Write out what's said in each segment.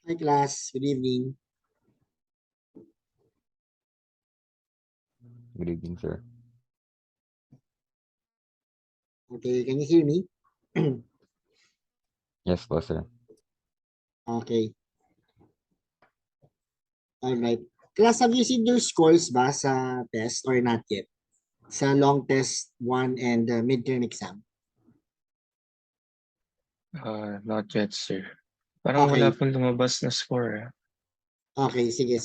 Hi class, good evening. Good evening, sir. Okay, can you hear me? Yes po, sir. Okay, alright. Class, have you seen your scores ba sa test or not yet? Sa long test 1 and midterm exam? Not yet, sir. Parang wala Okay, pong lumabas na score, okay, sige.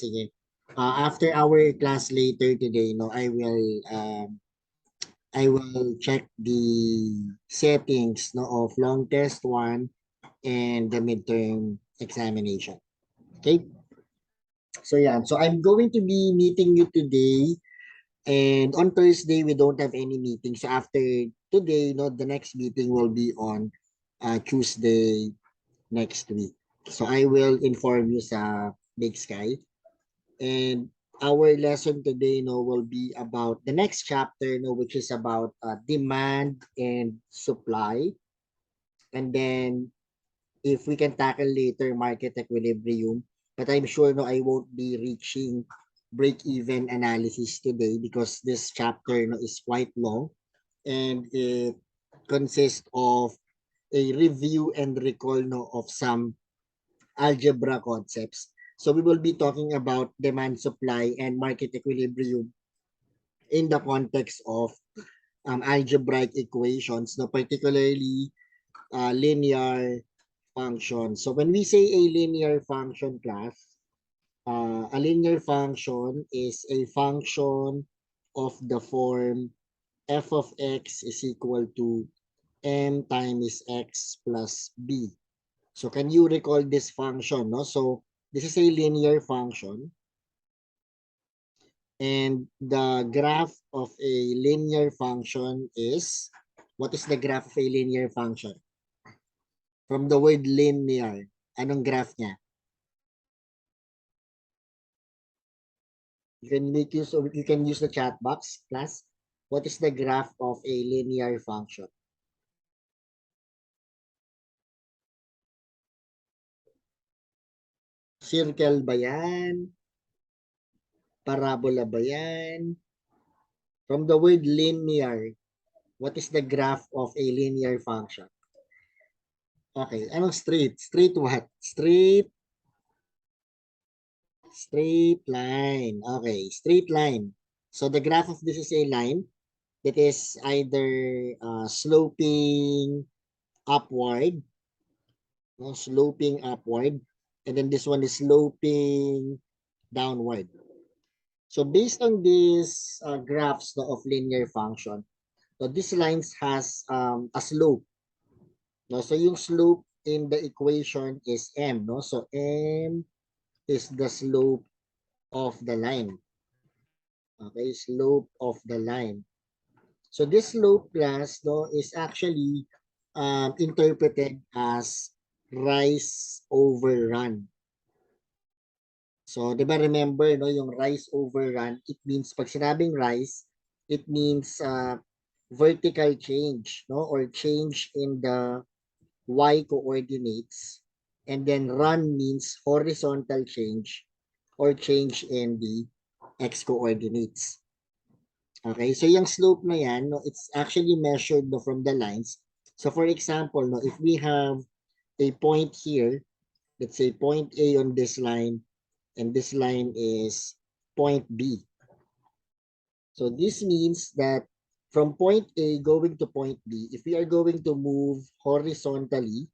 After our class later today, no, I will check the settings no of long test 1 and the midterm examination. Okay? So yeah, so I'm going to be meeting you today. And on Thursday, we don't have any meeting. So after today, no, the next meeting will be on Tuesday next week. So I will inform you sa Big Sky. And our lesson today, no, will be about the next chapter, no, which is about demand and supply. And then if we can tackle later market equilibrium, but I'm sure no, I won't be reaching break-even analysis today because this chapter no, is quite long and it consists of a review and recall no, of some algebra concepts. So we will be talking about demand, supply, and market equilibrium in the context of algebraic equations, no, particularly linear function. So when we say a linear function class, a linear function is a function of the form f of x is equal to m times x plus b. So can you recall this function? No? So this is a linear function and the graph of a linear function is, what is the graph of a linear function? From the word linear, anong graph niya? You can make use of, you can use the chat box, class. What is the graph of a linear function? Circle ba yan? Parabola ba yan? From the word linear, what is the graph of a linear function? Okay, anong straight? Straight what? Straight line. Okay, straight line. So the graph of this is a line that is either sloping upward, no, sloping upward, and then this one is sloping downward. So based on these graphs no, of linear function, so this lines has a slope. No? So yung slope in the equation is m. No? So m is the slope of the line. Okay, slope of the line. So this slope class no, is actually interpreted as rise over run. So, di ba remember, no, yung rise over run, it means, pag sinabing rise, it means vertical change, no, or change in the y coordinates. And then run means horizontal change or change in the x coordinates. Okay, so yung slope na yan, no, it's actually measured no, from the lines. So for example, no, if we have a point here, let's say point A on this line, and this line is point B. So this means that from point A going to point B, if we are going to move horizontally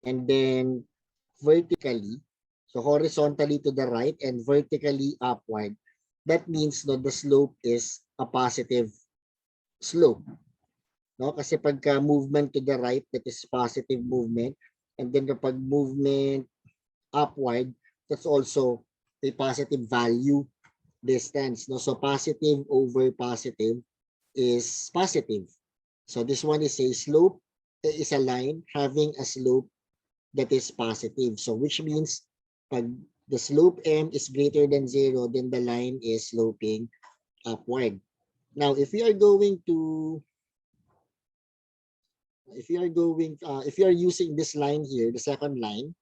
and then vertically, so horizontally to the right and vertically upward, that means no, the slope is a positive slope. No? Kasi pagka movement to the right, that is positive movement. And then kapag movement upward, that's also a positive value distance. No? So positive over positive is positive. So this one is a slope, is a line having a slope that is positive. So which means pag the slope m is greater than 0, then the line is sloping upward. Now, if we are going to, if you are using this line here, the second line,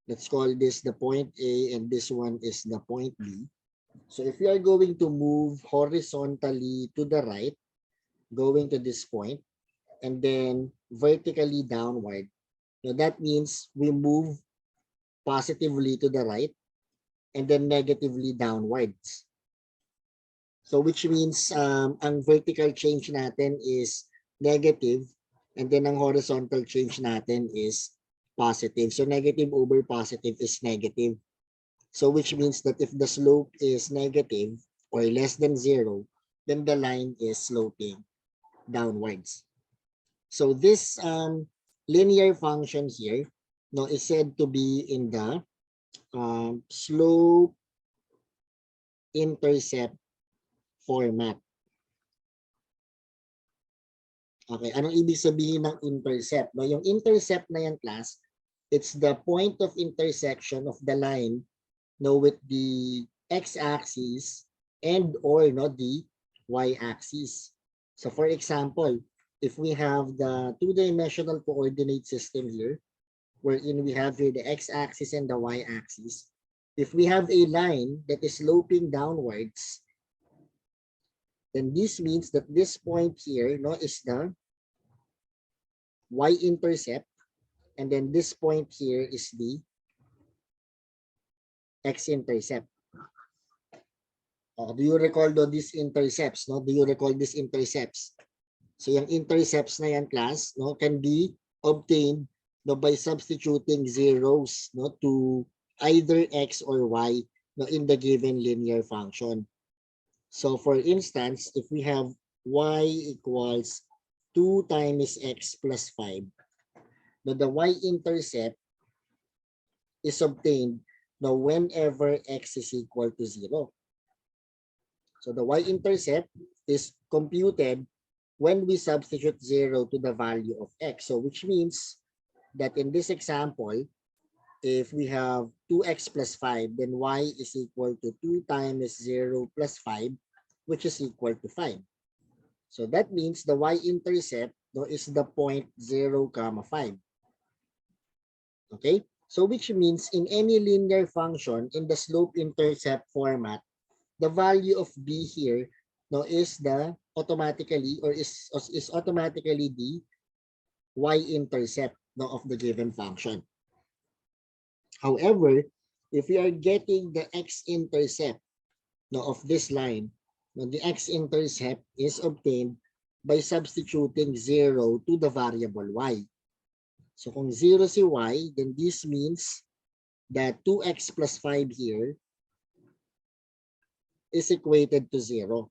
Let's call this the point A and this one is the point B. So if we are going to move horizontally to the right, going to this point, and then vertically downward, so that means we move positively to the right and then negatively downwards. So which means ang vertical change natin is negative and then ang horizontal change natin is positive. So negative over positive is negative. So which means that if the slope is negative or less than 0, then the line is sloping downwards. So this linear function here, no, is said to be in the slope intercept format. Okay, anong ibig sabihin ng intercept? No, yung intercept na yan, class, it's the point of intersection of the line, no, with the x-axis and or no the y-axis. So for example, if we have the two-dimensional coordinate system here, wherein we have here the x-axis and the y-axis, if we have a line that is sloping downwards, then this means that this point here, no, is the y-intercept, and then this point here is the x-intercept. Do you recall these intercepts? No? Do you recall these intercepts? So yung intercepts na yan, class, no, can be obtained, no, by substituting zeros, no, to either x or y, no, in the given linear function. So for instance, if we have y equals 2 times x plus 5, no, the y-intercept is obtained, no, whenever x is equal to 0. So the y-intercept is computed when we substitute 0 to the value of x. So which means that in this example, if we have 2x plus 5, then y is equal to 2 times 0 plus 5, which is equal to 5. So that means the y-intercept, no, is the point 0, 5. Okay? So which means in any linear function in the slope-intercept format, the value of b here, no, is the automatically or is automatically the y-intercept, no, of the given function. However, if we are getting the x-intercept, no, of this line, no, the x-intercept is obtained by substituting 0 to the variable y. So kung 0 si y, then this means that 2x plus 5 here is equated to 0.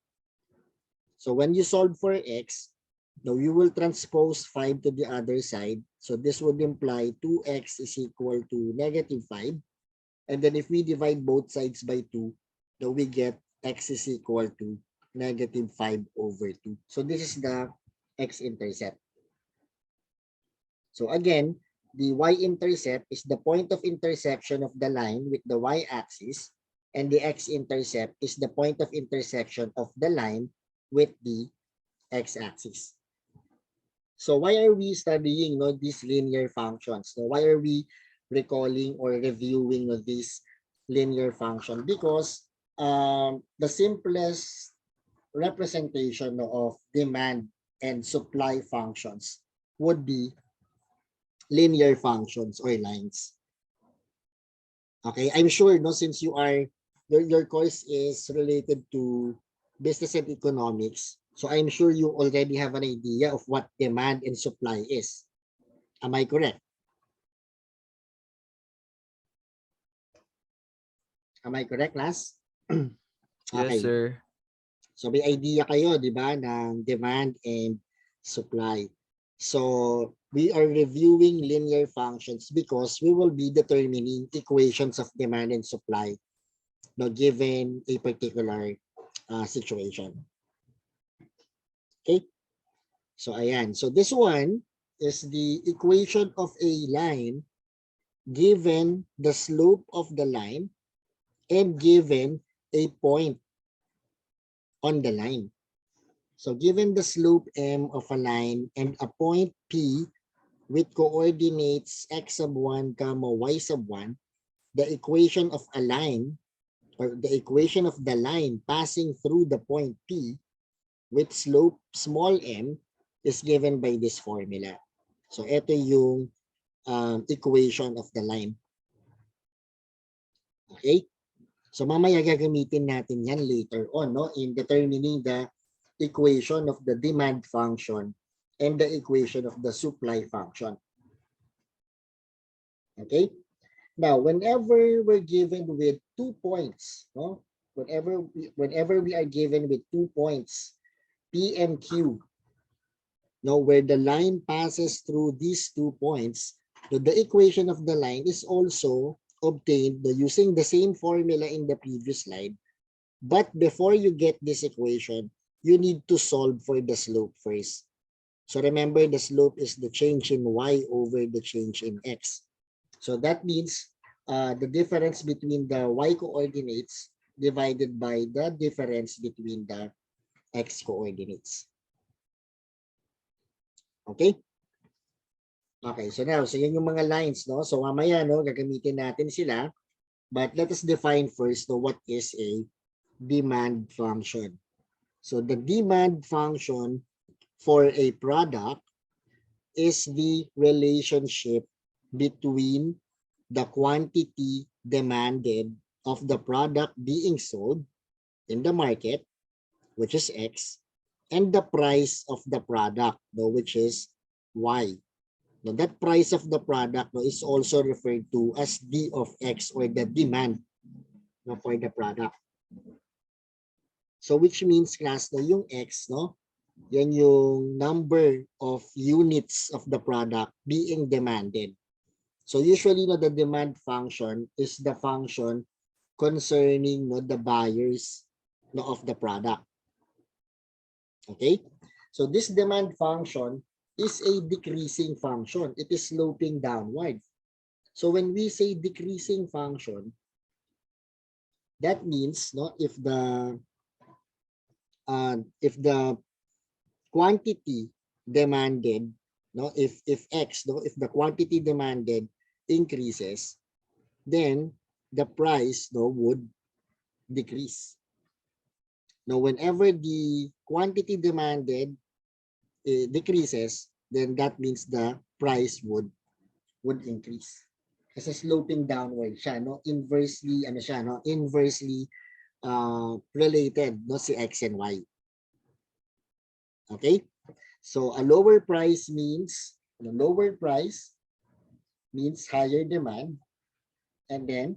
So when you solve for x, now you will transpose 5 to the other side. So this would imply 2x is equal to negative 5. And then if we divide both sides by 2, now we get x is equal to negative 5 over 2. So this is the x-intercept. So again, the y-intercept is the point of intersection of the line with the y-axis, and the x-intercept is the point of intersection of the line with the x-axis. So why are we studying, no, these linear functions? So why are we recalling or reviewing, no, these linear function? Because the simplest representation, no, of demand and supply functions would be linear functions or lines. Okay, I'm sure, no, since you are your course is related to business and economics, so I'm sure you already have an idea of what demand and supply is. Am I correct? Am I correct, class? Yes, Okay. sir. So may idea kayo, di ba, ng demand and supply. So we are reviewing linear functions because we will be determining equations of demand and supply, no, given a particular situation. Okay? So ayan. So this one is the equation of a line given the slope of the line and given a point on the line. So given the slope m of a line and a point P with coordinates x sub 1 comma y sub 1, the equation of a line or the equation of the line passing through the point P with slope small m is given by this formula. So ito yung equation of the line. Okay? So mamaya gagamitin natin yan later on, no, in determining the equation of the demand function and the equation of the supply function. Okay? Now, whenever we're given with 2 points, no, whenever we are given with 2 points, P and Q, no, where the line passes through these 2 points, so the equation of the line is also obtained using the same formula in the previous slide. But before you get this equation, you need to solve for the slope first. So remember, the slope is the change in y over the change in x. So that means the difference between the y coordinates divided by the difference between the x coordinates. Okay? Okay, so now, so yun yung mga lines, no? So mamaya, no, gagamitin natin sila. But let us define first, no, what is a demand function. So the demand function for a product is the relationship between the quantity demanded of the product being sold in the market, which is X, and the price of the product, no, which is Y. Now, that price of the product, no, is also referred to as D of X, or the demand, no, for the product. So which means, class, no, yung X, no, yan yung number of units of the product being demanded. So usually, no, the demand function is the function concerning, no, the buyers, no, of the product. Okay? So this demand function is a decreasing function. It is sloping downward. So when we say decreasing function, that means, no, if the quantity demanded, no, if x, no, if the quantity demanded increases, then the price, no, would decrease. Now, whenever the quantity demanded decreases, then that means the price would increase. Kasi sloping downward siya, no? Inversely, ano siya, no? Inversely related, no, si X and Y. Okay? So a lower price means higher demand, and then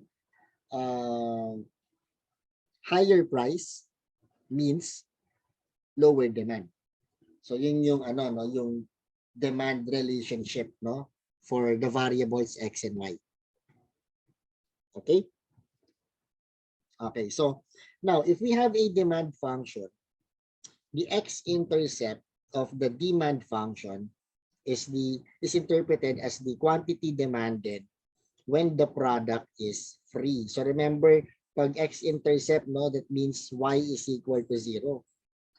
higher price means lower demand. So yun yung ano, no, yung demand relationship, no, for the variables X and Y. Okay? Okay, so now if we have a demand function, the x-intercept of the demand function is interpreted as the quantity demanded when the product is free. So remember, pag x-intercept, no, that means y is equal to 0.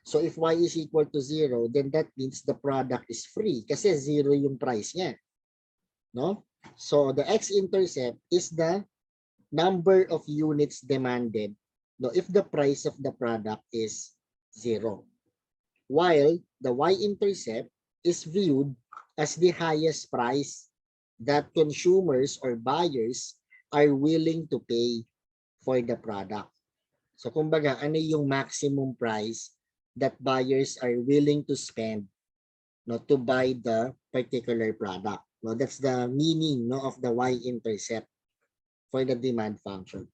So if y is equal to 0, then that means the product is free kasi 0 yung price niya. No? So the x-intercept is the number of units demanded, no, if the price of the product is 0. While the y-intercept is viewed as the highest price that consumers or buyers are willing to pay for the product. So kumbaga, ano yung maximum price that buyers are willing to spend, no, to buy the particular product. No, that's the meaning, no, of the y-intercept for the demand function.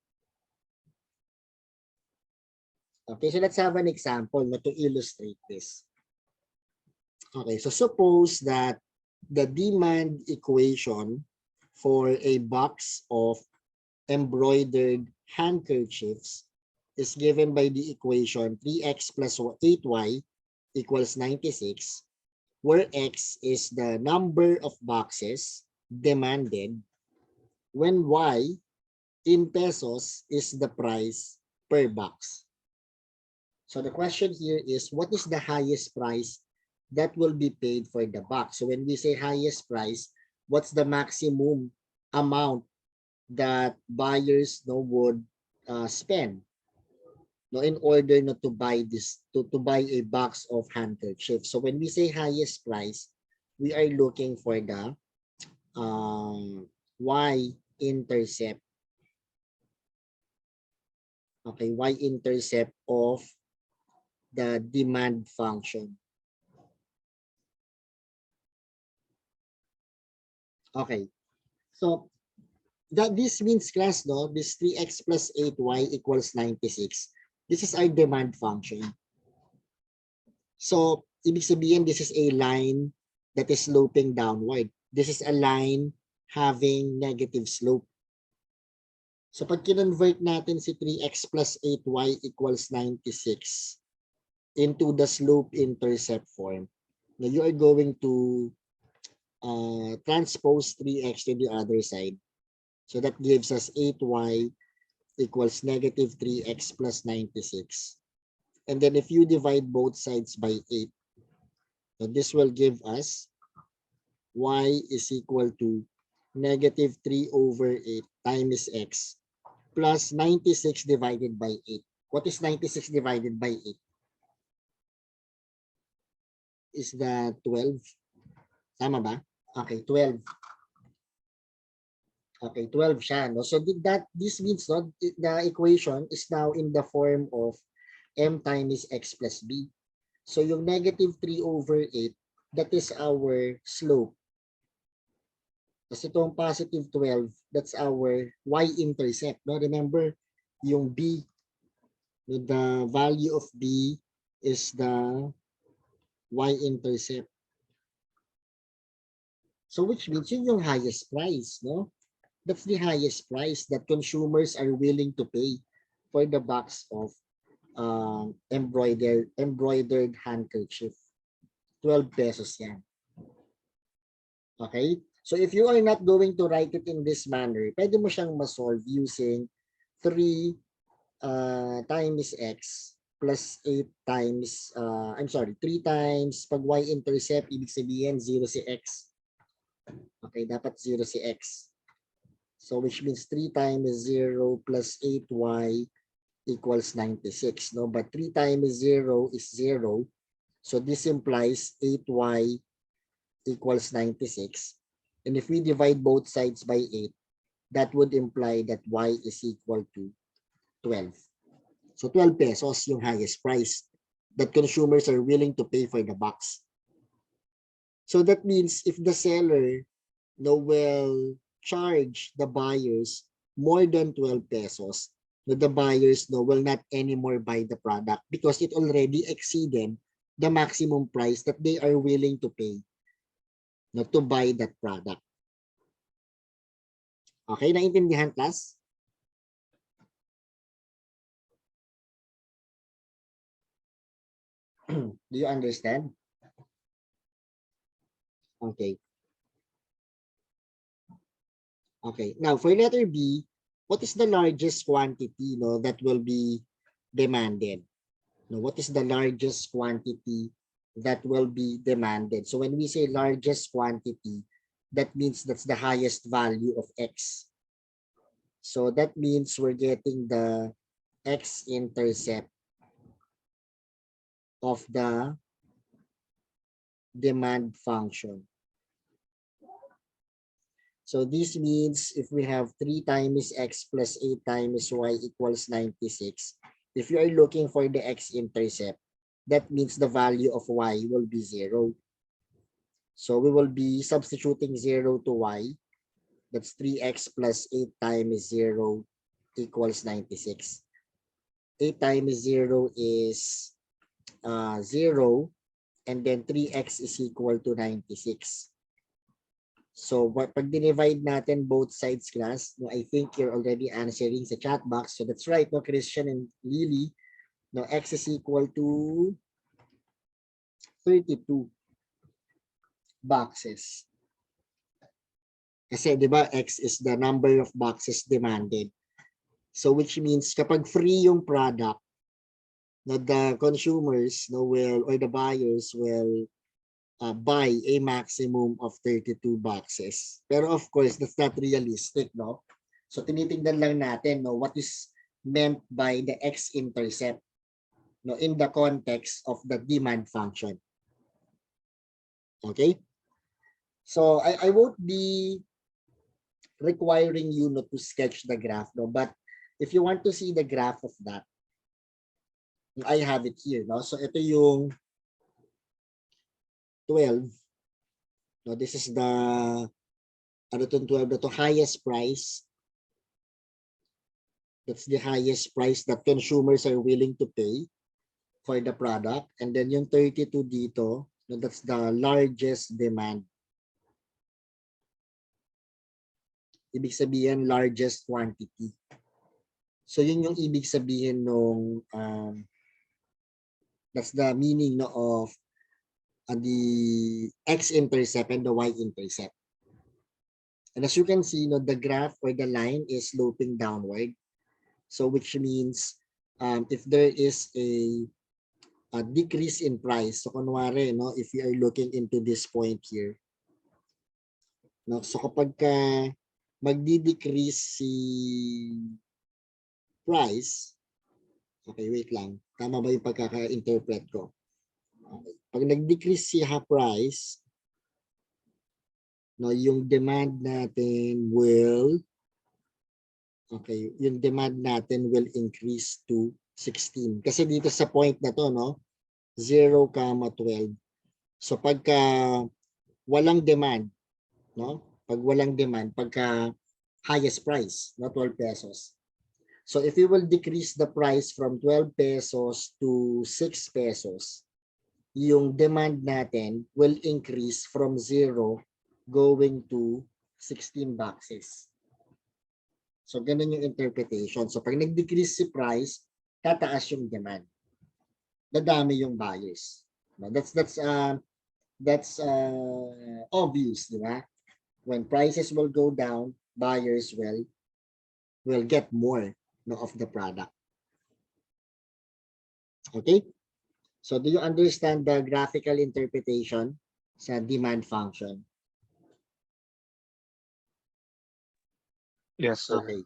Okay, so let's have an example, no, to illustrate this. Okay, so suppose that the demand equation for a box of embroidered handkerchiefs is given by the equation 3x plus 8y equals 96, where x is the number of boxes demanded when y in pesos is the price per box. So the question here is, what is the highest price that will be paid for the box. So when we say highest price, what's the maximum amount that buyers would spend in order not to buy this to buy a box of handkerchiefs. So when we say highest price, we are looking for the y-intercept. Okay, y-intercept of the demand function. Okay, so that this means, class, this 3x plus 8y equals 96. This is our demand function. So ibig sabihin, this is a line that is sloping downward. This is a line having negative slope. So pag kinonvert natin si 3x plus 8y equals 96 into the slope intercept form, now you are going to transpose 3x to the other side. So that gives us 8y equals negative 3x plus 96. And then if you divide both sides by 8, so this will give us y is equal to negative 3 over 8 times x plus 96 divided by 8. What is 96 divided by 8? Is that 12? Tama ba? Okay, 12. Okay, 12 siya. No? So this means the equation is now in the form of m times x plus b. So yung negative 3 over 8, that is our slope. Kasi itong positive 12, that's our y-intercept. No? Remember, yung b, the value of b is the y-intercept. So which means yun yung highest price, no? That's the highest price that consumers are willing to pay for the box of embroidered handkerchief. 12 pesos yan. Okay? So if you are not going to write it in this manner, pwede mo siyang ma-solve using 3 times x plus 8 times, 3 times, pag y-intercept, ibig sabihin 0 si x. Okay, dapat 0 si x. So which means 3 times 0 plus 8y equals 96. No? But 3 times 0 is 0. So this implies 8y equals 96. And if we divide both sides by 8, that would imply that y is equal to 12. So 12 pesos yung highest price that consumers are willing to pay for the box. So that means if the seller will charge the buyers more than 12 pesos, the buyers will not anymore buy the product because it already exceeded the maximum price that they are willing to pay to buy that product. Okay, naintindihan, class? Do you understand? Okay. Okay. Now, for letter B, what is the largest quantity that will be demanded? Now, what is the largest quantity that will be demanded? So when we say largest quantity, that means that's the highest value of X. So that means we're getting the x-intercept of the demand function. So this means if we have 3 times x plus 8 times y equals 96, if you are looking for the x-intercept, that means the value of y will be 0. So we will be substituting 0 to y. That's 3x plus 8 times 0 equals 96. 8 times 0 is 0, and then 3x is equal to 96. So pag dinivide natin both sides, class, I think you're already answering sa chat box. So that's right, Christian and Lily. X is equal to 32 boxes. Kasi 'di ba, X is the number of boxes demanded. So which means kapag free yung product, the consumers will, or the buyers will buy a maximum of 32 boxes. Pero of course, that's not realistic, no? So tinitingnan lang natin, no, what is meant by the x-intercept, no, in the context of the demand function. Okay? So I won't be requiring you not to sketch the graph, no, but if you want to see the graph of that, I have it here, no? So ito yung 12. No, this is the ano to 12 to highest price. That's the highest price that consumers are willing to pay for the product. And then yung 32 dito, no, that's the largest demand. Ibig sabihin, largest quantity. So yun yung ibig sabihin nung that's the meaning, no, of the x-intercept and the y-intercept. And as you can see, no, the graph or the line is sloping downward. So which means if there is a decrease in price, so kunwari, no, if you are looking into this point here, no, so kapag magdi-decrease si price, okay, wait lang, tama ba yung pagkaka-interpret ko? Okay. Pag nag-decrease si price, no, yung demand natin will, okay, yung demand natin will increase to 16. Kasi dito sa point na to, no, 0,12. So pagka walang demand, no, pag walang demand, pagka highest price, no, 12 pesos. So if you will decrease the price from 12 pesos to 6 pesos, yung demand natin will increase from 0 going to 16 boxes. So ganun yung interpretation. So pag nag-decrease si price, tataas yung demand. Dadami yung buyers. That's obvious, di ba? When prices will go down, buyers will get more, no, of the product. Okay? So do you understand the graphical interpretation sa demand function? Yes, sir. Okay.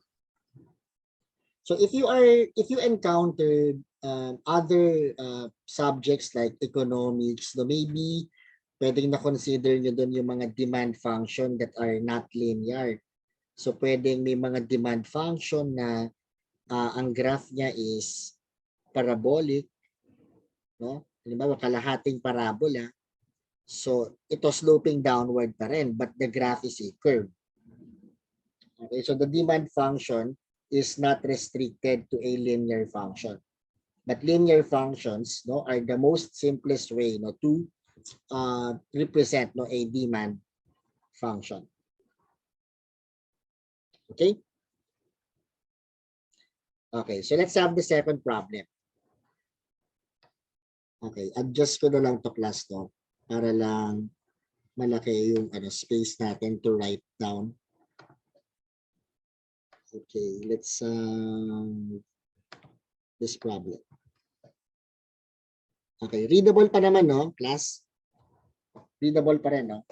So if you encountered other subjects like economics, no, maybe pwedeng na-consider nyo doon yung mga demand function that are not linear. So pwedeng may mga demand function na ang graph niya is parabolic, no? Halimbawa, kalahating parabola. So ito sloping downward pa rin, but the graph is a curve. Okay, so the demand function is not restricted to a linear function. But linear functions, no, are the most simplest way, no, to represent, no, a demand function. Okay? Okay, so let's have the second problem. Okay, adjust ko na lang to class to para lang malaki yung space natin to write down. Okay, let's this problem. Okay, readable pa naman, no, class? Readable pa rin, no?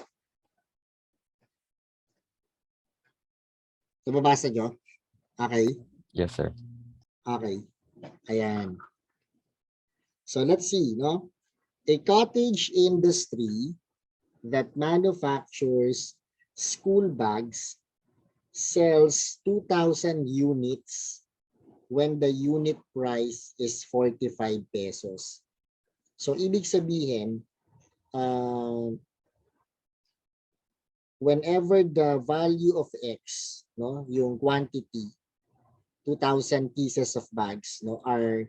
Nababasa nyo? Okay. Yes, sir. Okay. Ayan. So let's see, no? A cottage industry that manufactures school bags sells 2,000 units when the unit price is 45 pesos. So ibig sabihin, whenever the value of X, no, yung quantity, 2,000 pieces of bags, no, are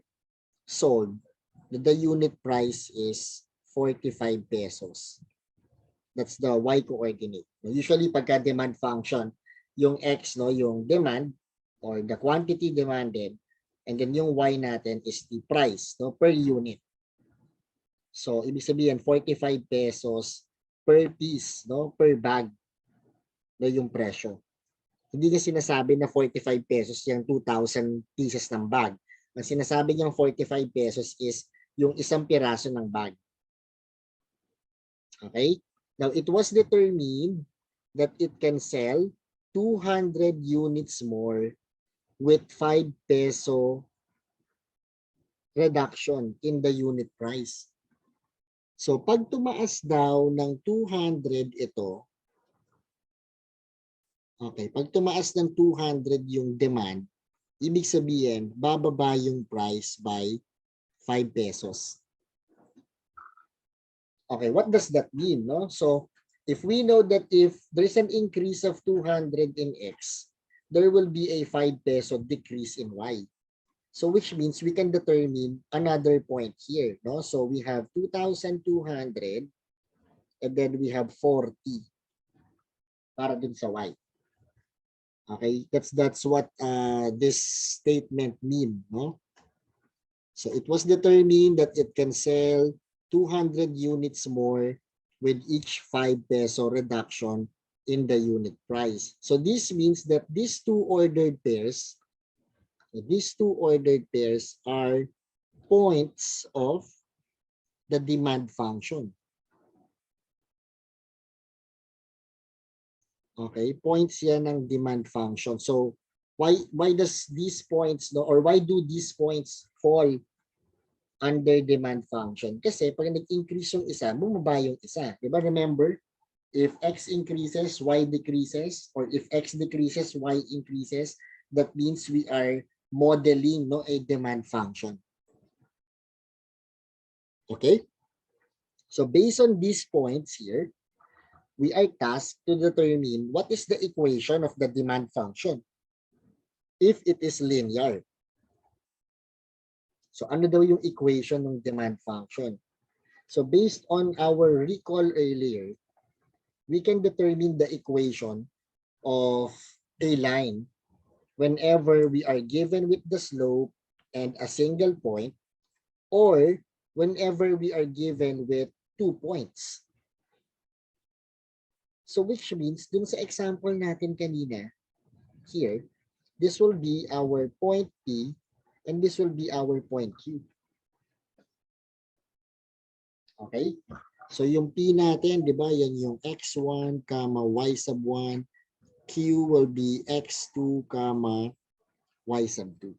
sold, the unit price is 45 pesos. That's the Y coordinate. Usually pagka demand function, yung X, no, yung demand or the quantity demanded, and then yung Y natin is the price, no, per unit. So ibig sabihin 45 pesos per piece, no, per bag, no, yung presyo. Hindi niya sinasabi na 45 pesos yung 2,000 pieces ng bag. Ang sinasabi niyang 45 pesos is yung isang piraso ng bag. Okay? Now, it was determined that it can sell 200 units more with 5 peso reduction in the unit price. So, pag tumaas daw ng 200 ito, okay, pag tumaas ng 200 yung demand, ibig sabihin, bababa yung price by 5 pesos. Okay, what does that mean? No? So, if we know that if there's an increase of 200 in X, there will be a 5 peso decrease in Y. So, which means we can determine another point here. No? So, we have 2,200 and then we have 40 para dun sa Y. Okay, that's what this statement mean, no? So it was determined that it can sell 200 units more with each 5 peso reduction in the unit price. So this means that these two ordered pairs are points of the demand function. Okay, points yan ng demand function. So why does these points, no, or why do these points fall under demand function? Kasi pag nag-increase yung isa, bumaba yung isa. Diba? Remember, if X increases, Y decreases, or if X decreases, Y increases, that means we are modeling, no, a demand function. Okay? So based on these points here, we are tasked to determine what is the equation of the demand function if it is linear. So ano daw yung equation ng demand function? So based on our recall earlier, we can determine the equation of a line whenever we are given with the slope and a single point, or whenever we are given with 2 points. So which means, dun sa example natin kanina, here, this will be our point P and this will be our point Q. Okay? So yung P natin, di ba, yan yung x1, y sub 1, Q will be x2, y sub 2.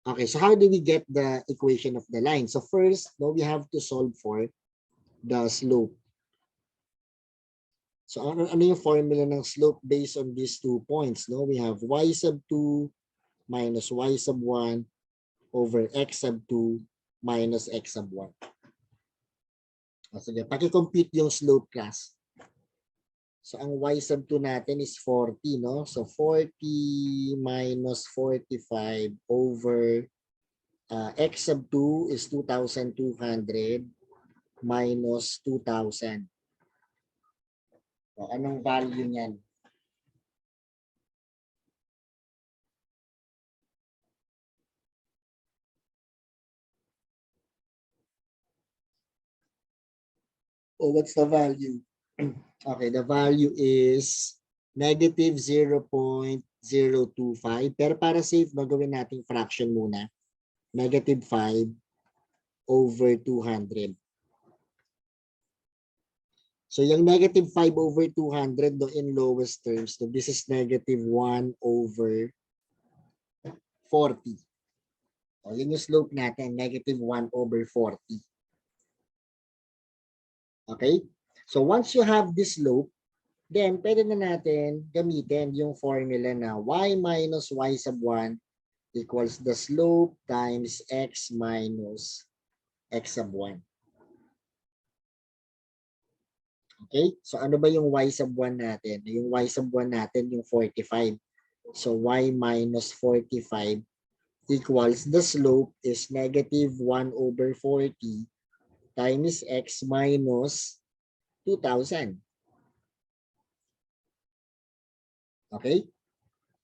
Okay, so how do we get the equation of the line? So first, no, we have to solve for the slope. So ano yung formula ng slope based on these 2 points? No, we have y sub 2 minus y sub 1 over x sub 2 minus x sub 1. O sige, paki-compute yung slope class. So ang y sub 2 natin is 40, no? So 40 minus 45 over x sub 2 is 2,200 minus 2,000. So, anong value niyan? Oh, what's the value? Okay, the value is negative 0.025. Pero para safe, magawin nating fraction muna. Negative 5 over 200. So yung negative 5 over 200 no, in lowest terms, so this is negative 1 over 40. So yun yung slope natin, negative 1 over 40. Okay? So once you have this slope, then pwede na natin gamitin yung formula na y minus y sub 1 equals the slope times x minus x sub 1. Okay? So ano ba yung y sub 1 natin? Yung y sub 1 natin yung 45. So y minus 45 equals the slope is negative 1 over 40 times x minus 2,000. Okay?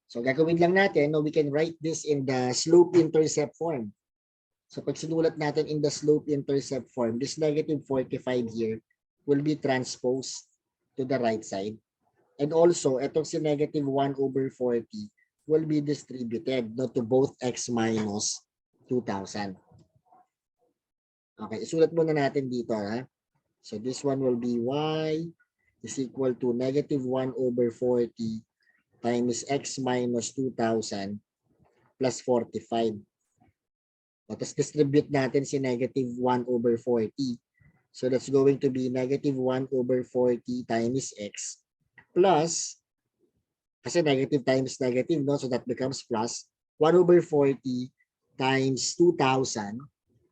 So gagawin lang natin, no, we can write this in the slope-intercept form. So pag sinulat natin in the slope-intercept form, this negative 45 here will be transposed to the right side. And also, itong si negative 1 over 40 will be distributed, no, to both x minus 2,000. Okay, isulat muna natin dito, ha? So this one will be y is equal to negative 1 over 40 times x minus 2,000 plus 45. Tapos distribute natin si negative 1 over 40. So that's going to be negative 1 over 40 times x plus, kasi negative times negative, no? So that becomes plus 1 over 40 times 2,000,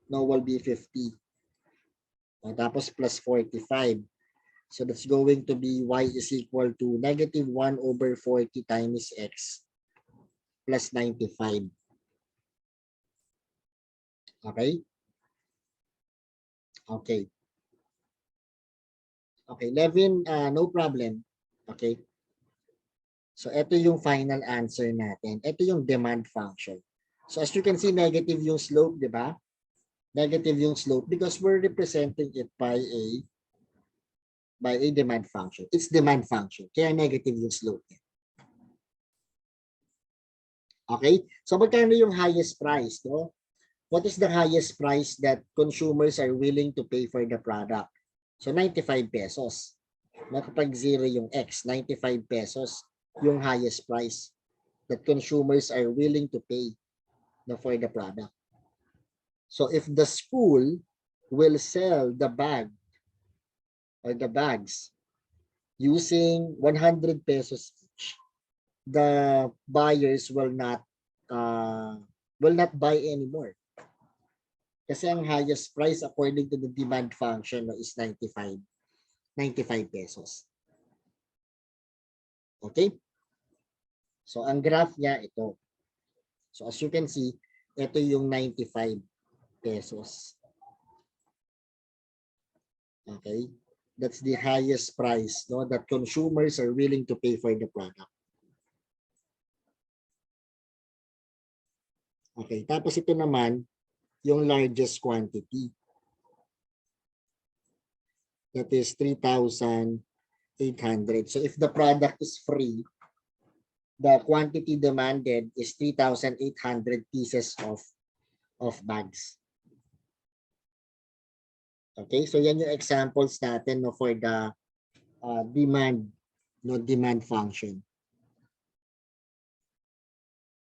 no, will be 50. Tapos plus 45. So that's going to be y is equal to negative 1 over 40 times x plus 95. Okay? Okay. Okay, Levin, no problem. Okay? So ito yung final answer natin. Ito yung demand function. So as you can see, negative yung slope, di ba? Negative yung slope because we're representing it by a demand function. It's demand function. Kaya negative yung slope niya. Okay? So magkano yung highest price, no? What is the highest price that consumers are willing to pay for the product? So 95 pesos. Kapag zero yung X, 95 pesos yung highest price that consumers are willing to pay for the product. So if the school will sell the bag or the bags using 100 pesos each, the buyers will not buy anymore. Kasi ang highest price according to the demand function is 95 pesos. Okay? So ang graph niya ito. So as you can see, ito yung 95 pesos. Okay? That's the highest price, no, that consumers are willing to pay for the product. Okay, tapos ito naman yung largest quantity. That is 3,800. So if the product is free, the quantity demanded is 3,800 pieces of bags. Okay, so yan yung examples natin, no, for the demand, no, demand function.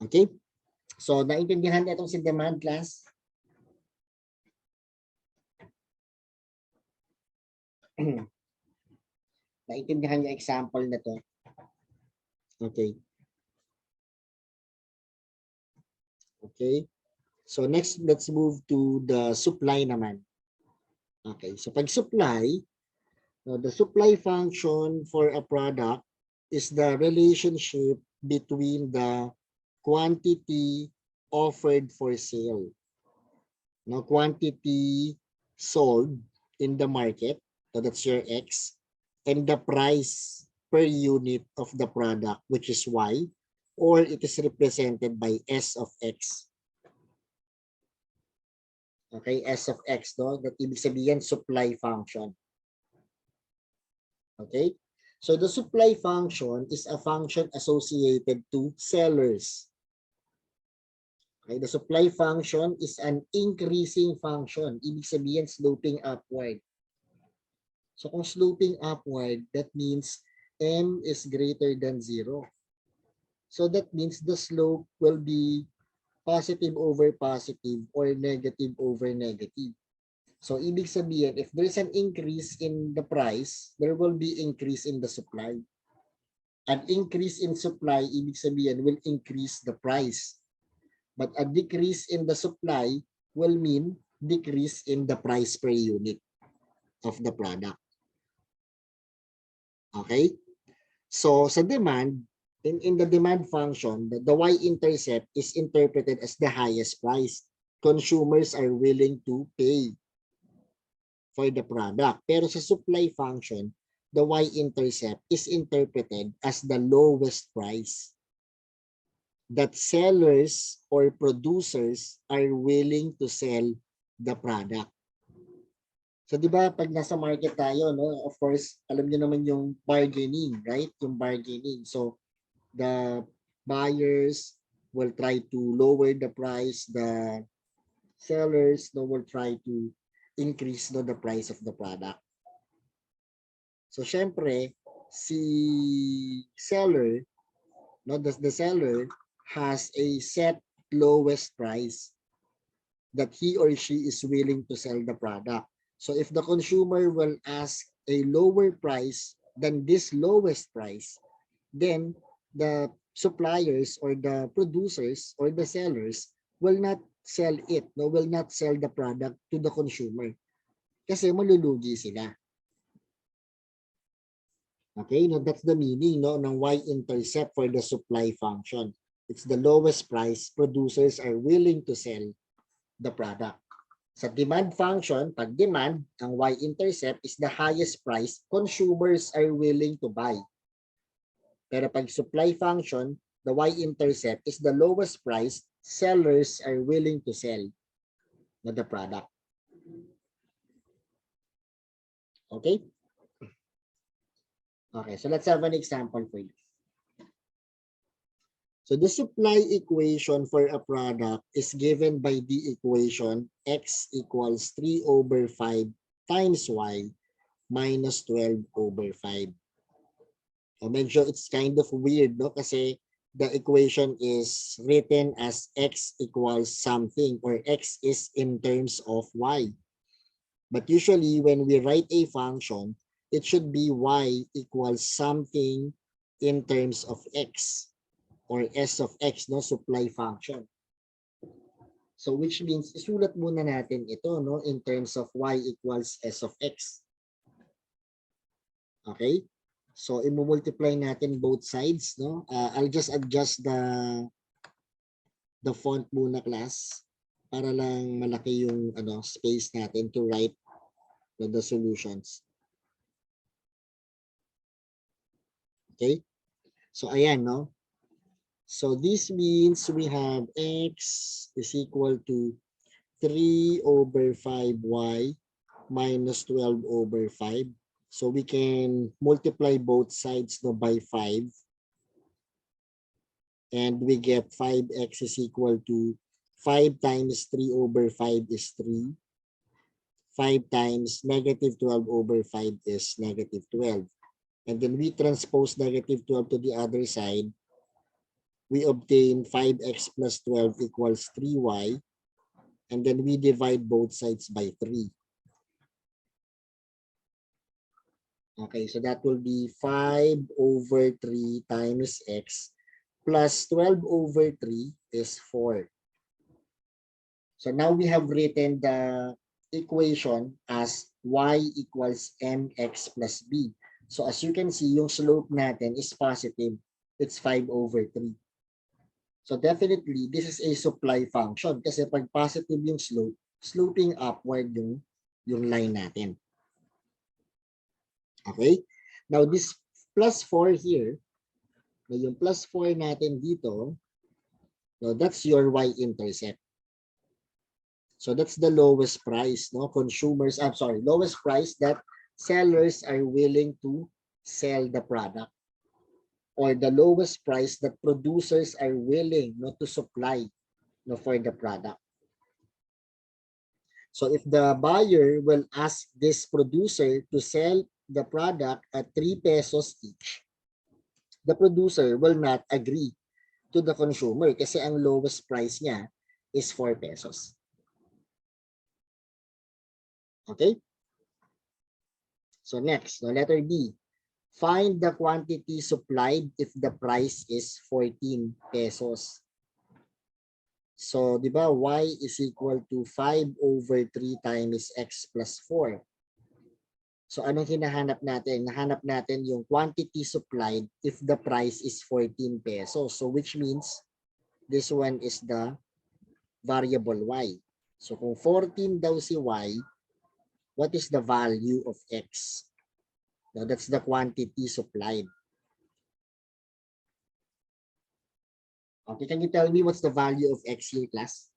Okay, so naintindihan na itong si demand, class? Naintindihan yung example na to? Okay. Okay. So next, let's move to the supply naman. Okay, so pag supply, the supply function for a product is the relationship between the quantity offered for sale. Now, quantity sold in the market, so that's your X, and the price per unit of the product, which is Y, or it is represented by S of X. Okay, S of X, no? That ibig sabihin supply function. Okay? So the supply function is a function associated to sellers. Okay, the supply function is an increasing function. Ibig sabihin sloping upward. So kung sloping upward, that means M is greater than 0. So that means the slope will be positive over positive or negative over negative. So, ibig sabihin, if there is an increase in the price, there will be increase in the supply. An increase in supply, ibig sabihin, will increase the price. But a decrease in the supply will mean decrease in the price per unit of the product. Okay? So, sa demand, in the demand function, the y-intercept is interpreted as the highest price consumers are willing to pay for the product. Pero sa supply function, the y-intercept is interpreted as the lowest price that sellers or producers are willing to sell the product. So, di ba, pag nasa market tayo, no, of course, alam niyo naman yung bargaining, right? Yung bargaining. So, the buyers will try to lower the price, the sellers will try to increase no, the price of the product. So, syempre, si seller, no, the seller has a set lowest price that he or she is willing to sell the product. So, if the consumer will ask a lower price than this lowest price, then the suppliers or the producers or the sellers will not sell it, no, will not sell the product to the consumer kasi malulugi sila. Okay, no, that's the meaning no ng y-intercept for the supply function. It's the lowest price producers are willing to sell the product. Sa demand function, pag demand, ang y-intercept is the highest price consumers are willing to buy. Pero pag supply function, the y-intercept is the lowest price sellers are willing to sell na the product. Okay? Okay, so let's have an example for you. So the supply equation for a product is given by the equation x equals 3 over 5 times y minus 12 over 5. So medyo it's kind of weird, no? Kasi the equation is written as x equals something or x is in terms of y. But usually when we write a function, it should be y equals something in terms of x or s of x, no, supply function. So which means isulat muna natin ito no in terms of y equals s of x. Okay? So i-multiply natin both sides, no? I'll just adjust the font muna, class, para lang malaki yung space natin to write the solutions. Okay? So ayan, no? So this means we have x is equal to 3 over 5y minus 12 over 5. So we can multiply both sides no, by 5. And we get 5x is equal to 5 times 3 over 5 is 3. 5 times negative 12 over 5 is negative 12. And then we transpose negative 12 to the other side. We obtain 5x plus 12 equals 3y. And then we divide both sides by 3. Okay, so that will be 5 over 3 times x plus 12 over 3 is 4. So now we have written the equation as y equals mx plus b. So as you can see, yung slope natin is positive. It's 5 over 3. So definitely, this is a supply function kasi pag positive yung slope, sloping upward yung line natin. Okay? Now this plus 4 here, yung plus 4 natin dito, no, that's your y-intercept. So that's the lowest price, no? Lowest price that sellers are willing to sell the product, or the lowest price that producers are willing not to supply for the product. So if the buyer will ask this producer to sell the product at 3 pesos each, the producer will not agree to the consumer kasi ang lowest price niya is 4 pesos. Okay? So next, no, letter D. Find the quantity supplied if the price is 14 pesos. So, di ba, y is equal to 5 over 3 times x plus 4. So, anong hinahanap natin? Nahanap natin yung quantity supplied if the price is 14 pesos. So, which means this one is the variable y. So, kung 14 daw si y, what is the value of x? Now, that's the quantity supplied. Okay, can you tell me what's the value of x here, class?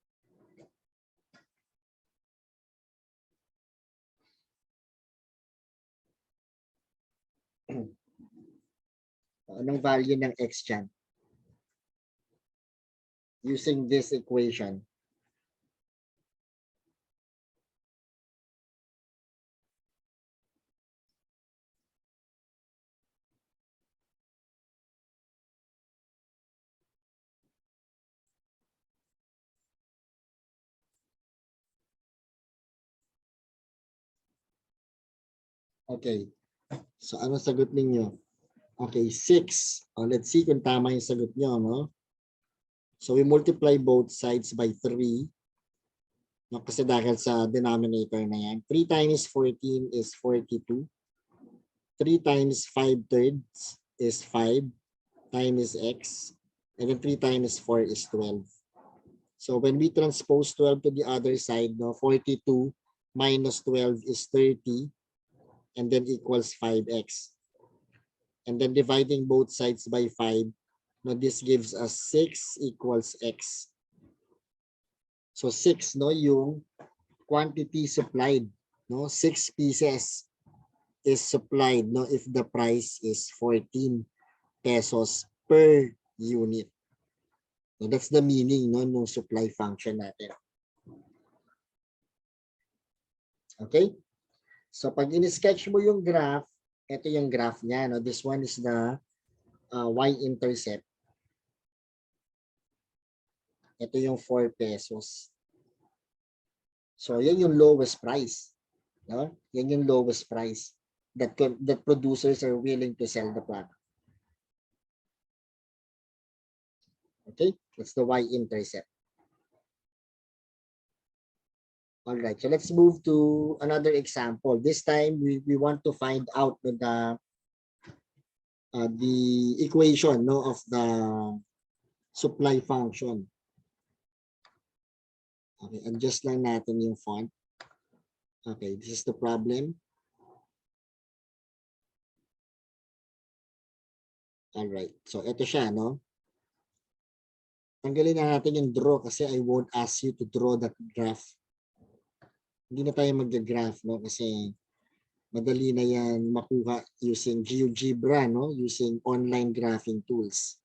Anong value ng x dyan? Using this equation. Okay. So, ano sagot ninyo? Okay, 6. Let's see kung tama yung sagot nyo, no? So, we multiply both sides by 3. No? Kasi dahil sa denominator na yan. 3 times 14 is 42. 3 times 5 thirds is 5 times x. And then 3 times 4 is 12. So, when we transpose 12 to the other side, no, 42 minus 12 is 30. And then equals 5x. And then dividing both sides by 5, no, this gives us 6 equals x. So 6, no, yung quantity supplied, no, 6 pieces is supplied, no, if the price is 14 pesos per unit. So that's the meaning, no, ng supply function natin. Okay? So pag in-sketch mo yung graph, ito yung graph niya, no, this one is the y-intercept. Ito yung 4 pesos. So, yan yung lowest price. No? Yan yung lowest price that producers are willing to sell the product. Okay? That's the y-intercept. All right. So, let's move to another example. This time, we want to find out the equation, no, of the supply function. Okay. Adjust lang natin yung font. Okay. This is the problem. All right. So, ito siya, no? Tanggalin na natin yung draw kasi I won't ask you to draw that graph. Hindi na tayo mag-graph, no? Kasi madali na yan makuha using GeoGebra, no? Using online graphing tools.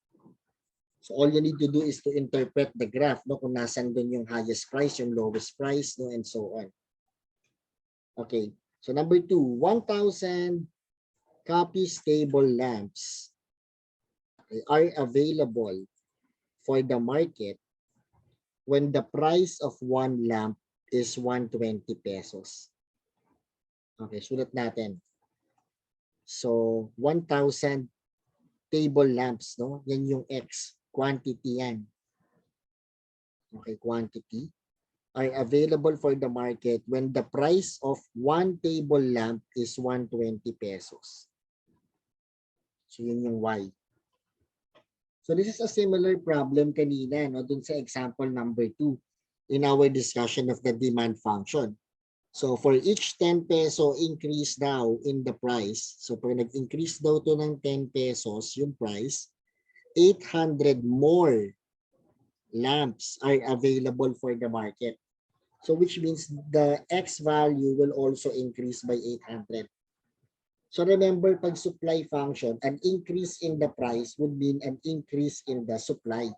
So all you need to do is to interpret the graph, no? Kung nasan doon yung highest price, yung lowest price, no? And so on. Okay. So number 2, 1,000 copies table lamps are available for the market when the price of one lamp is 120 pesos. Okay, sulat natin. So, 1,000 table lamps, no? Yan yung X. Quantity yan. Okay, quantity are available for the market when the price of one table lamp is 120 pesos. So, yun yung Y. So, this is a similar problem kanina, no? Dun sa example number 2 in our discussion of the demand function. So, for each 10 peso increase daw in the price, so pag nag-increase daw to ng 10 pesos yung price, 800 more lamps are available for the market. So, which means the X value will also increase by 800. So, remember, pag supply function, an increase in the price would mean an increase in the supply.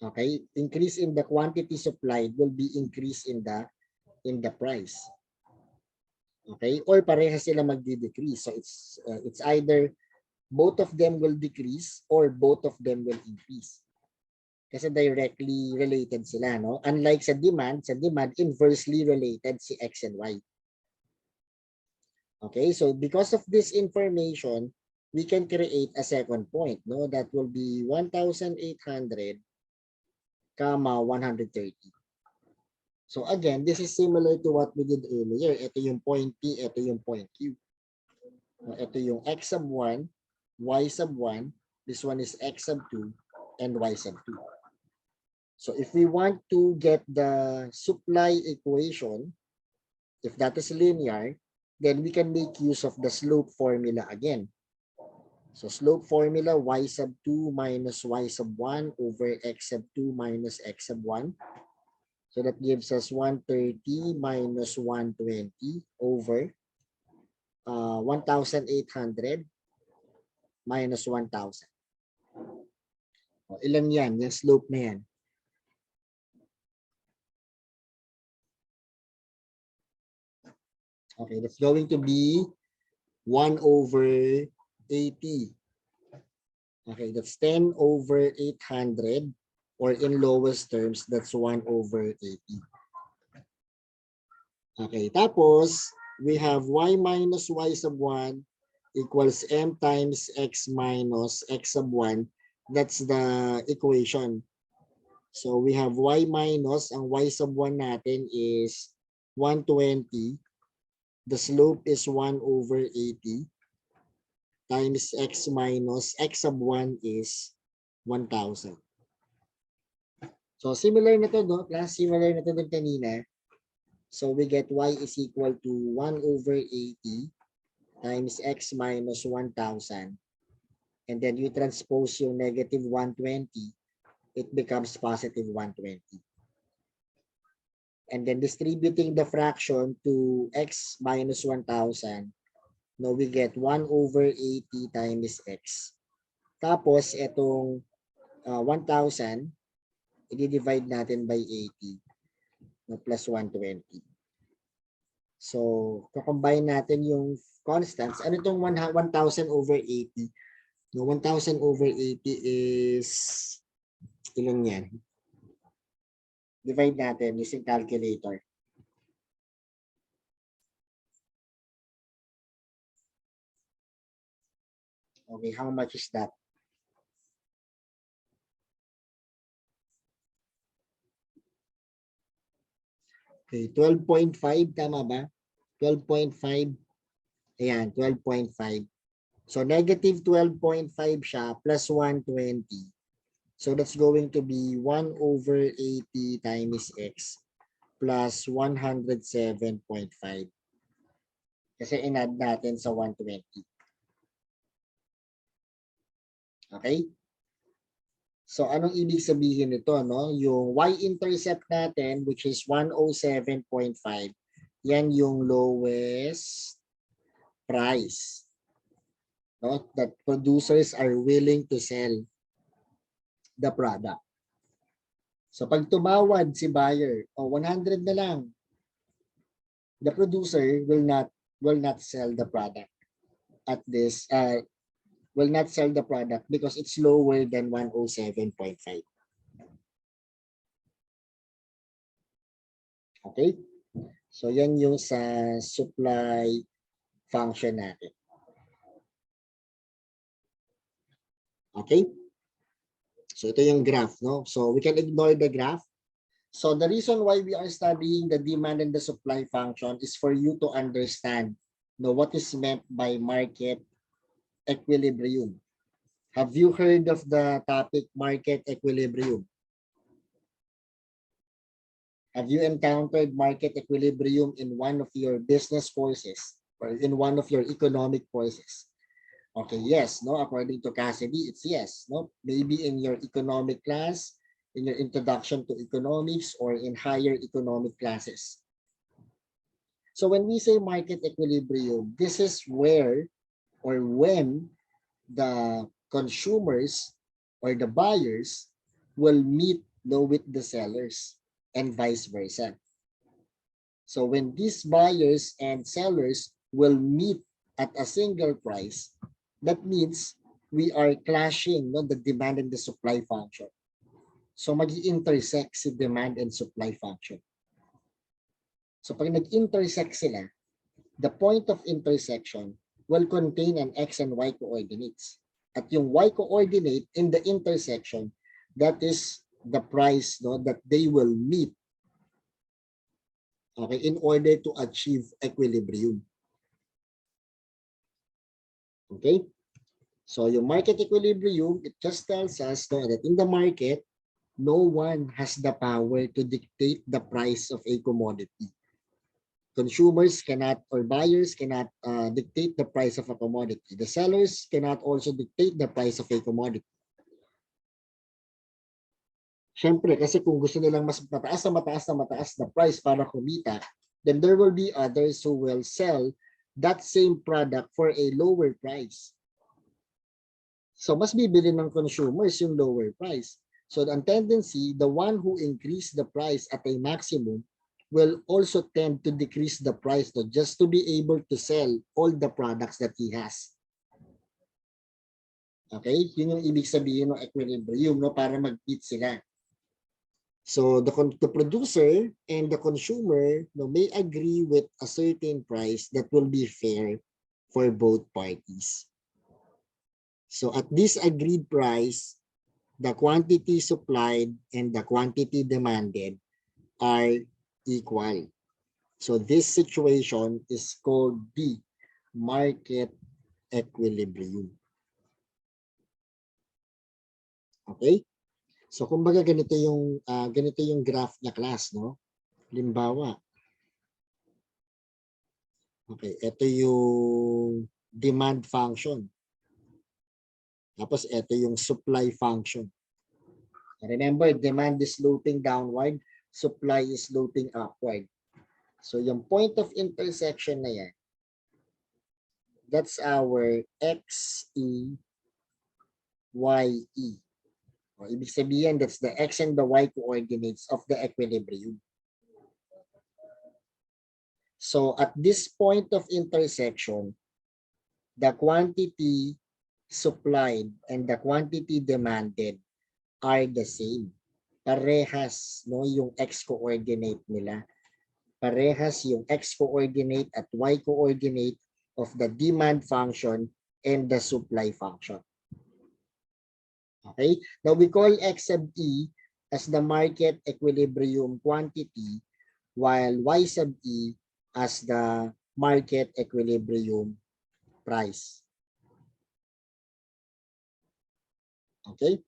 Okay, increase in the quantity supplied will be increase in the price. Okay, or parehas sila magdi-decrease. So it's either both of them will decrease or both of them will increase. Kasi directly related sila, no? Unlike sa demand inversely related si X and Y. Okay, so because of this information, we can create a second point, no? That will be 1,800 comma 130. So again, this is similar to what we did earlier. Ito yung point P, ito yung point Q. Ito yung X sub 1, Y sub 1, this one is X sub 2, and Y sub 2. So if we want to get the supply equation, if that is linear, then we can make use of the slope formula again. So slope formula, Y sub 2 minus Y sub 1 over X sub 2 minus X sub 1. So that gives us 130 minus 120 over 1,800 minus 1,000. Ilan yan? Yung slope na yan. Okay, that's going to be 1 over 80. Okay, that's 10 over 800. Or in lowest terms, that's 1 over 80. Okay, tapos we have y minus y sub 1 equals m times x minus x sub 1. That's the equation. So we have y minus, ang y sub 1 natin is 120. The slope is 1 over 80 times x minus x sub 1 is 1,000. So similar na to, no? Class, similar na to din kanina. So we get y is equal to 1 over 80 times x minus 1,000. And then you transpose yung negative 120, it becomes positive 120. And then distributing the fraction to x minus 1,000, no, we get 1 over 80 times x. Tapos, itong 1,000, i-divide natin by 80, no, plus 120. So, combine natin yung constants. Ano itong 1,000 over 80? No, 1,000 over 80 is, ilan yan? Divide natin using calculator. Okay, how much is that? Okay, 12.5, tama ba? 12.5. Ayan, 12.5. So, negative 12.5 siya plus 120. So, that's going to be 1 over 80 times x plus 107.5. Kasi in-add natin sa 120. Okay? So, anong ibig sabihin nito, no? Yung y-intercept natin, which is 107.5, yan yung lowest price, no? That producers are willing to sell the product. So, pag tumawad si buyer, 100 na lang, the producer will not sell the product at this, will not sell the product because it's lower than 107.5. Okay? So, yan yung sa supply function natin. Okay? So, ito yung graph, no? So, we can ignore the graph. So, the reason why we are studying the demand and the supply function is for you to understand, what is meant by market equilibrium. Have you heard of the topic market equilibrium? Have you encountered market equilibrium in one of your business courses or in one of your economic courses? Okay, yes, no, according to Cassidy, it's yes, no, maybe in your economic class, in your introduction to economics, or in higher economic classes. So when we say market equilibrium, this is where or when the consumers or the buyers will meet, with the sellers and vice versa. So when these buyers and sellers will meet at a single price, that means we are clashing, the demand and the supply function. So mag-intersect si demand and supply function. So pag nag-intersect sila, the point of intersection will contain an x and y coordinates. At yung y coordinate in the intersection, that is the price, that they will meet, okay, in order to achieve equilibrium. Okay? So yung market equilibrium, it just tells us, that in the market, no one has the power to dictate the price of a commodity. Consumers cannot, or buyers cannot dictate the price of a commodity. The sellers cannot also dictate the price of a commodity. Siyempre, kasi kung gusto nilang mas mataas na price para kumita, then there will be others who will sell that same product for a lower price. So, mas bibili ng consumers yung lower price. So, the tendency, the one who increased the price at a maximum will also tend to decrease the price, just to be able to sell all the products that he has. Okay? Yun yung ibig sabihin ng equilibrium, para mag-beat sila. So the producer and the consumer may agree with a certain price that will be fair for both parties. So at this agreed price, the quantity supplied and the quantity demanded are equal. So this situation is called the market equilibrium. Okay? So kumbaga ganito yung graph niya, class, no? Halimbawa, okay, ito yung demand function. Tapos ito yung supply function. Remember, demand is sloping downward, supply is sloping upward. So yung point of intersection na yan, that's our XE, YE. O, ibig sabihin, that's the X and the Y coordinates of the equilibrium. So at this point of intersection, the quantity supplied and the quantity demanded are the same. Parehas, no, yung X coordinate nila. Parehas yung X coordinate at Y coordinate of the demand function and the supply function. Okay? Now we call X sub E as the market equilibrium quantity, while Y sub E as the market equilibrium price. Okay?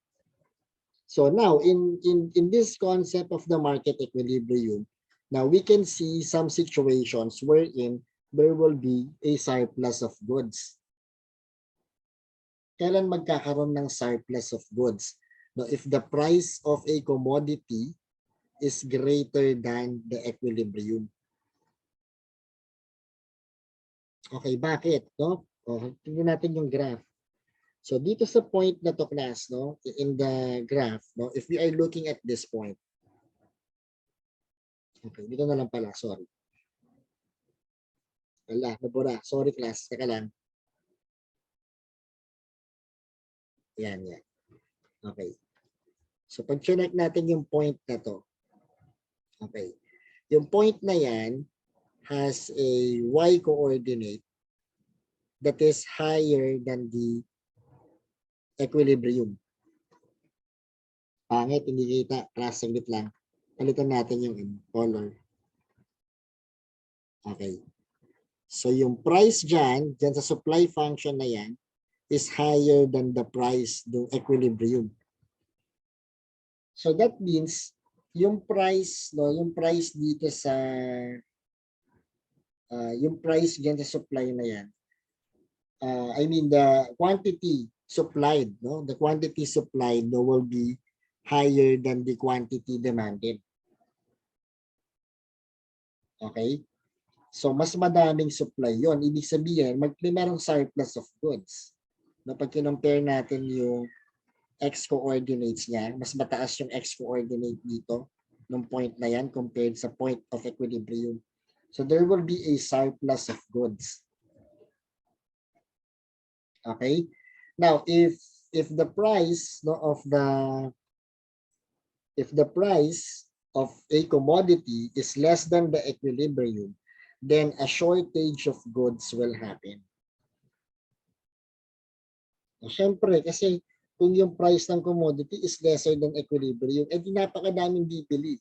So now in this concept of the market equilibrium, now we can see some situations wherein there will be a surplus of goods. Kailan magkakaroon ng surplus of goods? No, if the price of a commodity is greater than the equilibrium. Okay, bakit? No? Okay, tingnan natin yung graph. So dito sa point na to, class, no, in the graph, no, if we are looking at this point. Okay, dito na lang pala, sorry. Wala, nabura. Sorry, class. Teka lang. Yan, yan. Okay. So pag check natin yung point na to. Okay. Yung point na yan has a y coordinate that is higher than the equilibrium. Pangit, hindi kita. Class, saglit lang. Palitan natin yung color. Okay. So yung price dyan sa supply function na yan, is higher than the price ng equilibrium. So that means yung price, no, yung price dito sa yung price diyan sa supply na yan. I mean the quantity supplied, no, the quantity supplied no, will be higher than the quantity demanded. Okay? So mas madaming supply 'yon. Ibig sabihin, merong surplus of goods. No, pag kinompare natin yung X coordinates niya, mas mataas yung X coordinate dito ng point na yan compared sa point of equilibrium. So there will be a surplus of goods. Okay? Now, if the price no, of a commodity is less than the equilibrium, then a shortage of goods will happen. Siyempre, kasi kung yung price ng commodity is lesser than equilibrium, eh di napakadaming bibili.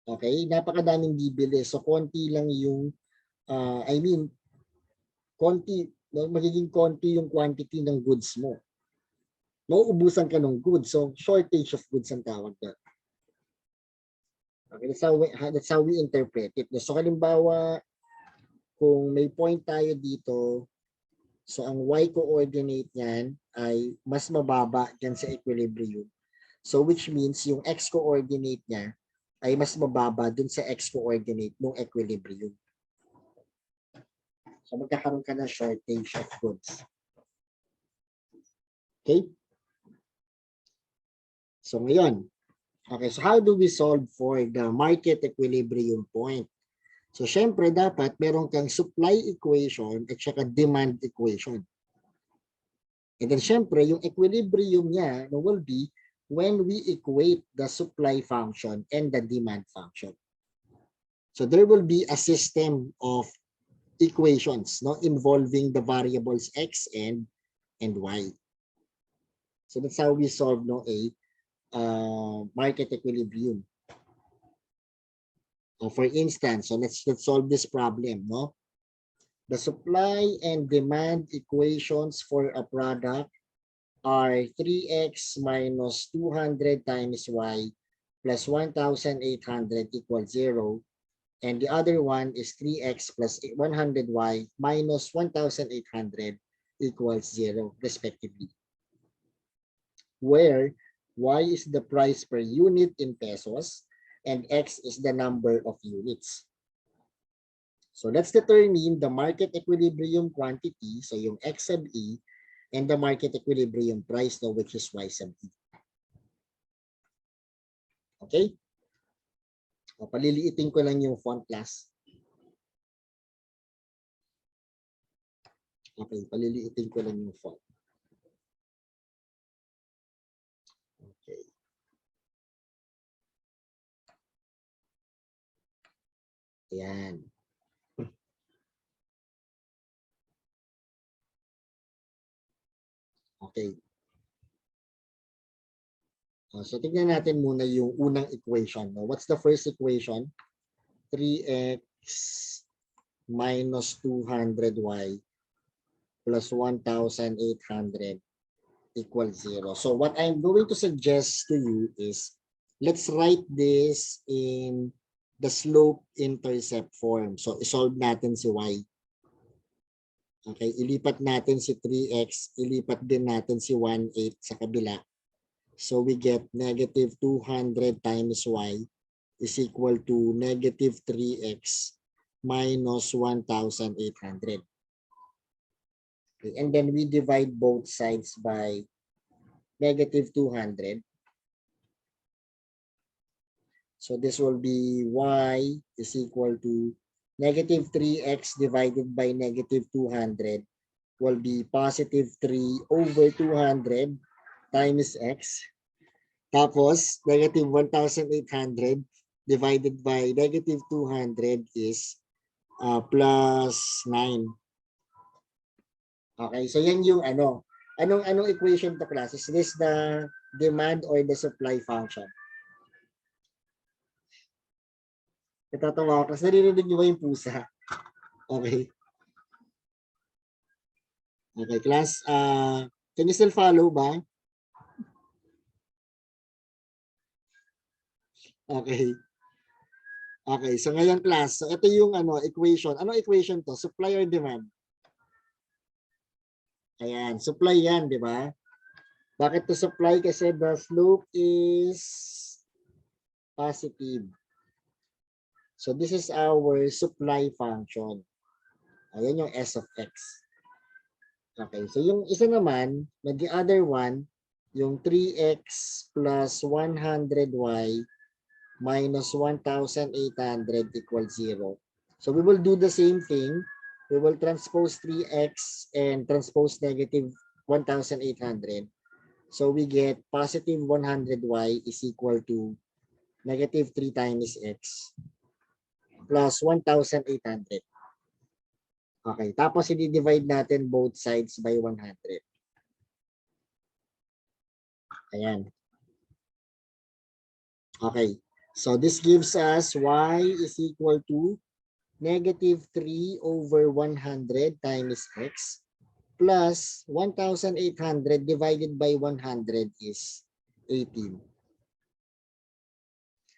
Okay? Napakadaming bibili. So, konti lang yung, magiging konti yung quantity ng goods mo. Mauubusan ka ng goods. So, shortage of goods ang tawag doon. Okay, that's how we interpret it. So, halimbawa, kung may point tayo dito, so ang y coordinate niyan ay mas mababa dyan sa equilibrium. So, which means yung x coordinate niya ay mas mababa dun sa x coordinate ng equilibrium. So, magkakaroon ka ng shortage of goods. Okay? So, ngayon, okay, so how do we solve for the market equilibrium point? So, syempre, dapat meron kang supply equation at saka demand equation. And then, syempre, yung equilibrium niya will be when we equate the supply function and the demand function. So there will be a system of equations, no, involving the variables x and y. So that's how we solve, no, a market equilibrium. For instance, so let's solve this problem, no. The supply and demand equations for a product are 3x minus 200 times y plus 1,800 equals 0. And the other one is 3x plus 100y minus 1,800 equals 0, respectively. Where y is the price per unit in pesos and x is the number of units. So let's determine the market equilibrium quantity, so yung x sub e, and the market equilibrium price, no, which is y sub e. Okay? O, paliliitin ko lang yung font class. Okay, paliliitin ko lang yung font. Okay. Ayan. Okay. So tingnan natin muna yung unang equation. No? What's the first equation? 3x minus 200y plus 1,800 equals 0. So what I'm going to suggest to you is, let's write this in the slope-intercept form. So isolve natin si y. Okay, ilipat natin si 3x, ilipat din natin si 1/8 sa kabila. So we get negative 200 times y is equal to negative 3x minus 1,800. Okay, and then we divide both sides by negative 200. So this will be y is equal to negative 3x divided by negative 200 will be positive 3 over 200 times x. Tapos, negative 1,800 divided by negative 200 is plus 9. Okay, so yan yung ano. Anong equation to, class? Is this the demand or the supply function? Natatawa ako kasi narinig nyo ba yung pusa? Okay. Okay, class. Can you still follow ba? Okay. Okay, so ngayon class, so ito yung equation. Ano equation to? Supply or demand? Ayan, supply yan, di ba? Bakit to supply? Kasi the slope is positive. So this is our supply function. Ayan yung S of X. Okay, so yung isa naman, the other one, yung 3x plus 100y minus 1,800 equals 0. So we will do the same thing. We will transpose 3x and transpose negative 1,800. So we get positive 100y is equal to negative 3 times x plus 1,800. Okay, tapos i-divide natin both sides by 100. Ayan. Okay, so this gives us y is equal to negative 3 over 100 times x plus 1,800 divided by 100 is 18.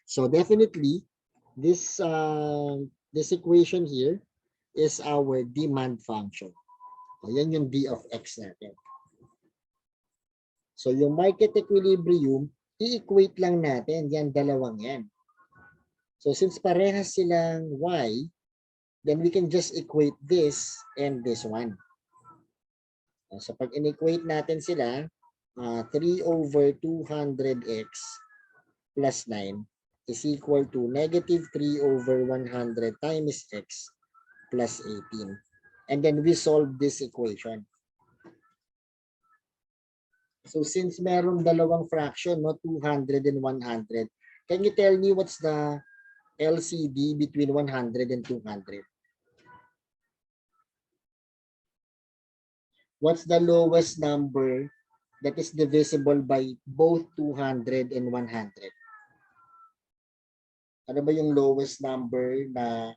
So definitely, this equation here is our demand function. Ayan yung d of x natin. So yung market equilibrium, i-equate lang natin yan, dalawang yan. So since parehas silang y, then we can just equate this and this one. So pag in-equate natin sila, 3 over 200x plus 9 is equal to negative 3 over 100 times x plus 18. And then we solve this equation. So since meron dalawang fraction, no, 200 and 100, can you tell me what's the LCD between 100 and 200? What's the lowest number that is divisible by both 200 and 100? Ano ba yung lowest number na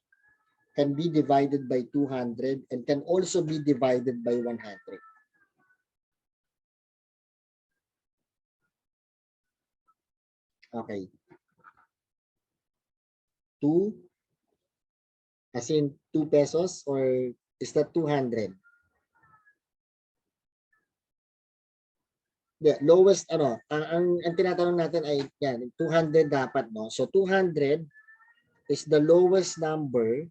can be divided by 200 and can also be divided by 100? Okay. 2, as in 2 pesos, or is that 200? The lowest, ano, ang tinatanong natin ay yan, 200 dapat, no? So 200 is the lowest number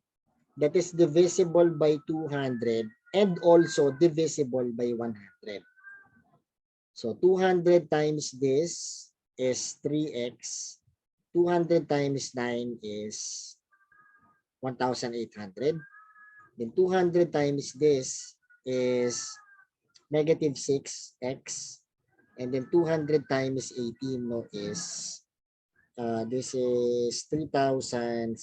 that is divisible by 200 and also divisible by 100. So 200 times this is 3x. 200 times 9 is 1,800. Then 200 times this is negative 6x. And then 200 times 18, no, is this is 3,600.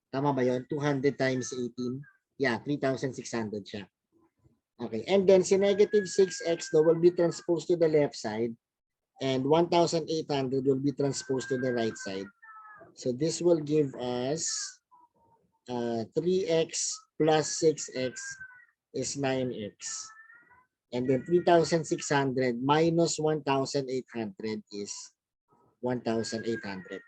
Tama ba yun? 200 times 18? Yeah, 3,600 siya. Okay, and then si negative 6x though will be transposed to the left side and 1,800 will be transposed to the right side. So this will give us 3x plus 6x is 9x. And then 3,600 minus 1,800 is 1,800.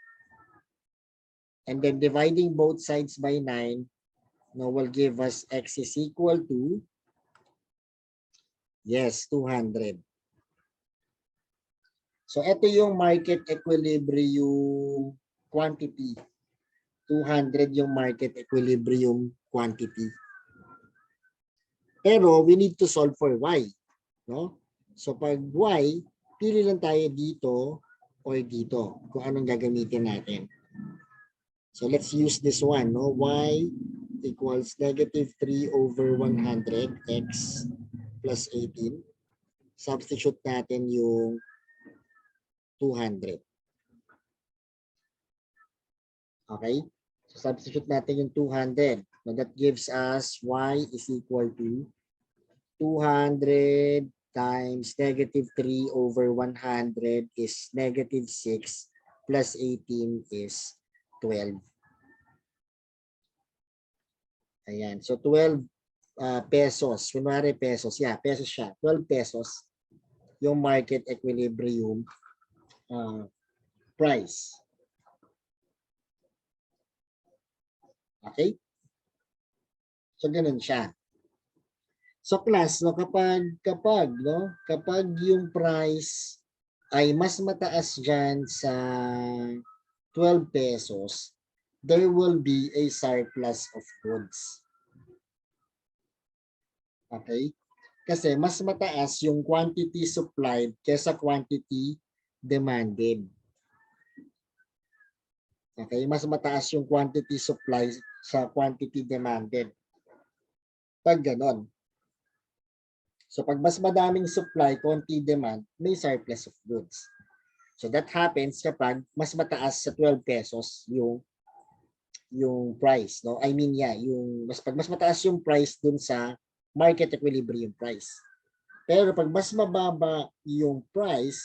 And then dividing both sides by 9 no, will give us x is equal to, yes, 200. So ito yung market equilibrium quantity. 200 yung market equilibrium quantity. Pero we need to solve for y, no? So pag y, pili lang tayo dito or dito kung anong gagamitin natin. So let's use this one, no? Y equals negative 3 over 100 x plus 18. Substitute natin yung 200. Okay? So substitute natin yung 200. So that gives us y is equal to 200 times negative 3 over 100 is negative 6 plus 18 is 12. Ayan. So 12 pesos. Kunwari pesos. Yeah, pesos siya. 12 pesos yung market equilibrium price. Okay? So ganun siya. So class, no, kapag yung price ay mas mataas diyan sa 12 pesos, there will be a surplus of goods. Okay? Kasi mas mataas yung quantity supplied kaysa quantity demanded. Okay? Mas mataas yung quantity supplied sa quantity demanded. Pag ganon. So pag mas madaming supply, konti demand, may surplus of goods. So that happens kapag mas mataas sa 12 pesos yung price, no? I mean, yeah, yung pag mas mataas yung price dun sa market equilibrium price. Pero pag mas mababa yung price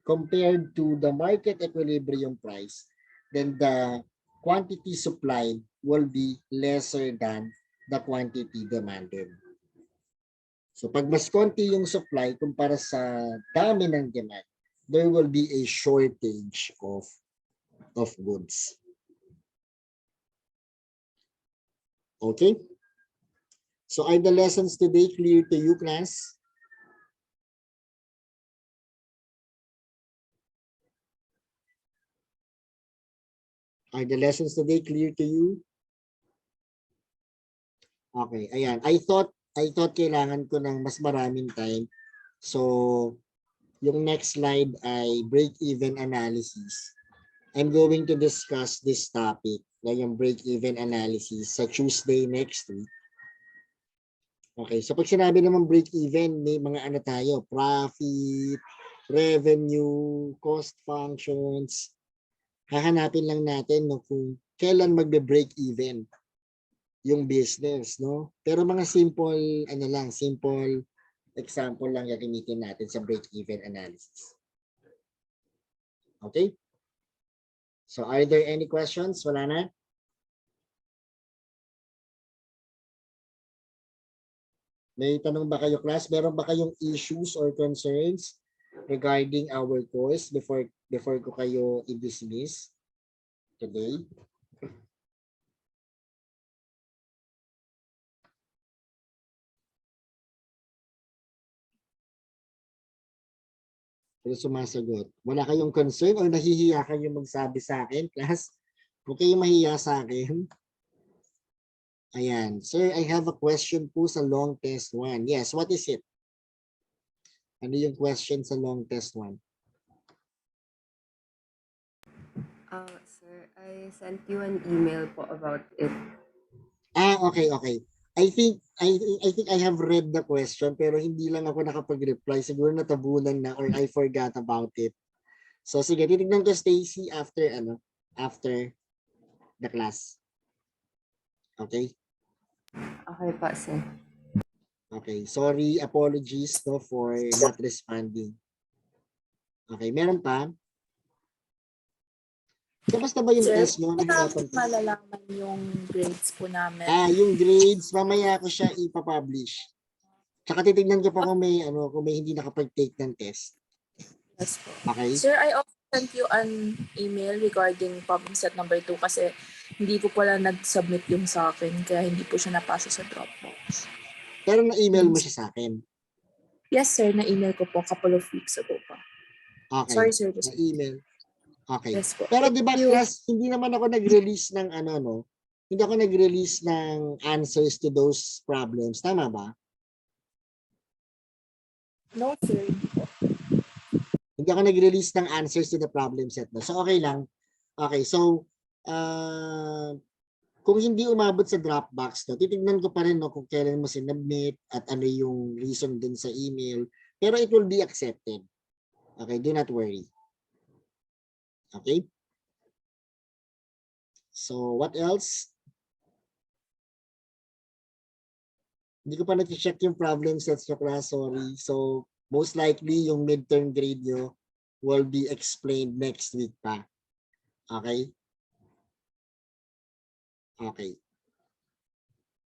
compared to the market equilibrium price, then the quantity supplied will be lesser than the quantity demanded. So pag mas konti yung supply kumpara sa dami ng demand, there will be a shortage of goods. Okay? So are the lessons today clear to you, class? Are the lessons today clear to you? Okay, ayan. I thought kailangan ko ng mas maraming time. So yung next slide ay break-even analysis. I'm going to discuss this topic, yung break-even analysis sa Tuesday next week. Okay, so pag sinabi naman break even, may mga ano tayo, profit, revenue, cost functions. Hahanapin lang natin no, kung kailan magbe-break even yung business, no? Pero mga simple, ano lang, simple example lang gagamitin natin sa break-even analysis. Okay? So, are there any questions? Wala na? May tanong ba kayo, class? Meron ba kayong issues or concerns regarding our course before ko kayo i-dismiss today? Pero sumasagot. Wala kayong concern or nahihiya kayong magsabi sa akin, class? Huwag kayong mahiya sa akin. Ayan. Sir, I have a question po sa long test 1. Yes, what is it? Ano yung question sa long test 1? Sir, I sent you an email po about it. Okay. I think I have read the question pero hindi lang ako nakapag-reply. Siguro natabunan na or I forgot about it. So sige, titignan ko Stacy after the class. Okay? Okay pa, sir. Okay. Sorry, apologies no for not responding. Okay, meron pa? Kamusta ba yung Sir, test nyo? po Nahirapan namin ka? malalaman yung grades po namin. Yung grades, mamaya ko siya ipapublish. Tsaka titignan ko pa kung may hindi nakapag-take ng test. Yes po. Okay? Sir, I also sent you an email regarding problem set number 2 kasi hindi po pala nag-submit yung sa akin kaya hindi po siya napasa sa Dropbox. Pero na-email mo siya sa akin. Yes, sir. Na-email ko po couple of weeks ago pa. Okay. Sorry, sir. Na-email. Okay. Yes po. Pero di ba Thank you. class, hindi naman ako nag-release ng hindi ako nag-release ng answers to those problems. Tama ba? No, sir. Hindi po. Hindi ako nag-release ng answers to the problem set. No? So, okay lang. Okay, so, kung hindi umabot sa Dropbox, no, titignan ko pa rin no, kung kailan mo sinubmit at ano yung reason dun sa email. Pero it will be accepted. Okay, do not worry. Okay? So, what else? Hindi ko pa na-check yung problem sets nyo, class. Sorry. So, most likely, yung midterm grade nyo will be explained next week pa. Okay? Okay.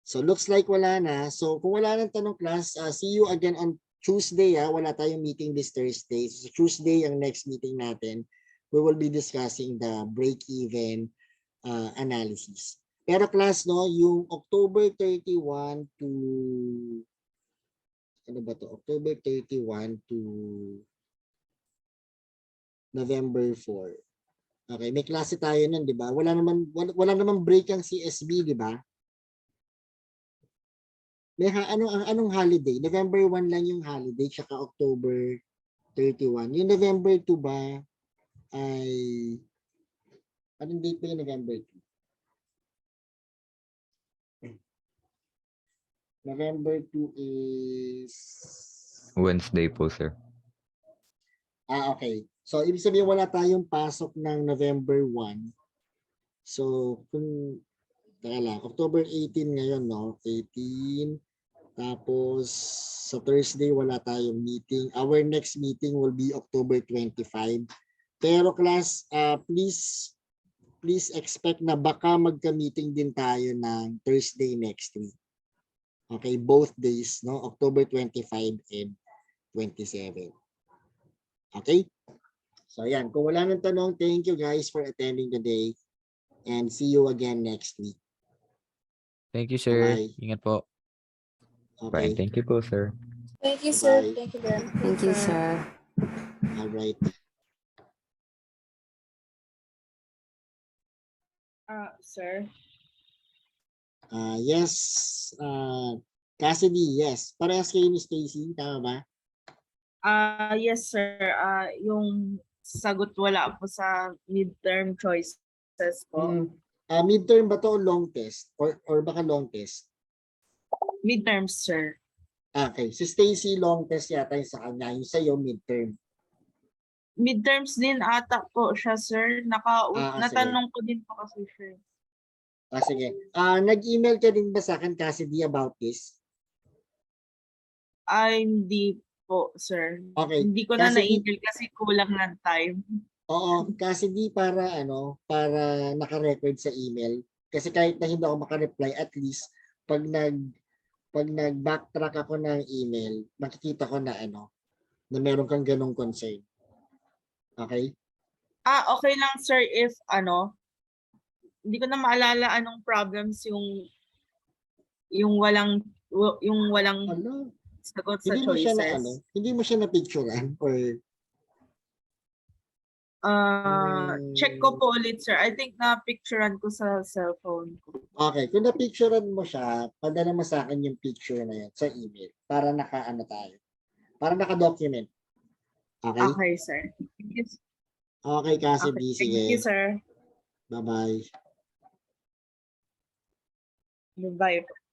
So, looks like wala na. So, kung wala nang tanong, class, see you again on Tuesday. Wala tayong meeting this Thursday. So, Tuesday, ang next meeting natin, we will be discussing the break-even analysis. Pero class, no, yung October 31 to ano ba to? October 31 to November 4. Okay, may klase tayo nun, di ba? Wala naman break ang CSB, di ba? May anong holiday? November 1 lang yung holiday, tsaka October 31. Yung November 2 ba ay anong date pa yung November 2? November 2 is Wednesday po, sir. okay. So, ibig sabihin wala tayong pasok ng November 1. So, kung teka lang, October 18 ngayon, no? 18. Tapos, sa Thursday, wala tayong meeting. Our next meeting will be October 25. Pero class, please expect na baka magka-meeting din tayo ng Thursday next week. Okay, both days, no? October 25 and 27. Okay? So, ayan. Kung wala nang tanong, thank you guys for attending today. And see you again next week. Thank you, sir. Bye-bye. Ingat po. Okay. Bye. Thank you po, sir. Thank you, sir. Bye. Thank you very much. Thank you, sir. All right. Sir. Yes. Cassidy, yes. Parehas kayo ni Stacy, tama ba? Yes, sir. Yung sagot wala po sa midterm choices po. Midterm ba to o long test? Or baka long test? Midterms, sir. Okay. Si Stacy, long test yata yung sa kanya. Yung sa'yo, midterm. Midterms din ata po siya, sir. Sige. Natanong ko din po kasi, sir. Sige. Nag-email ka din ba sa akin, Cassidy, about this? Ay, hindi po, sir. Okay. Hindi ko na Kasi na-email kasi kulang ng time. Oo, Cassidy, para para naka-record sa email. Kasi kahit na hindi ako maka-reply, at least pag nag-backtrack ako ng email, makikita ko na na meron kang ganong concern. Okay? Okay lang, sir, if hindi ko na maalala anong problems yung walang Ano? sagot sa Hindi mo siya na choices. hindi mo siya na picturean or Check ko po ulit, sir. I think na-picturean ko sa cellphone ko. okay, kung na-picturean mo siya, padala mo sa akin yung picture na yun sa email para tayo. Para naka-document. Okay? Okay, sir. Thank you. Okay, Cassidy, Okay, thank you, sige. sir. Bye-bye. Bye-bye.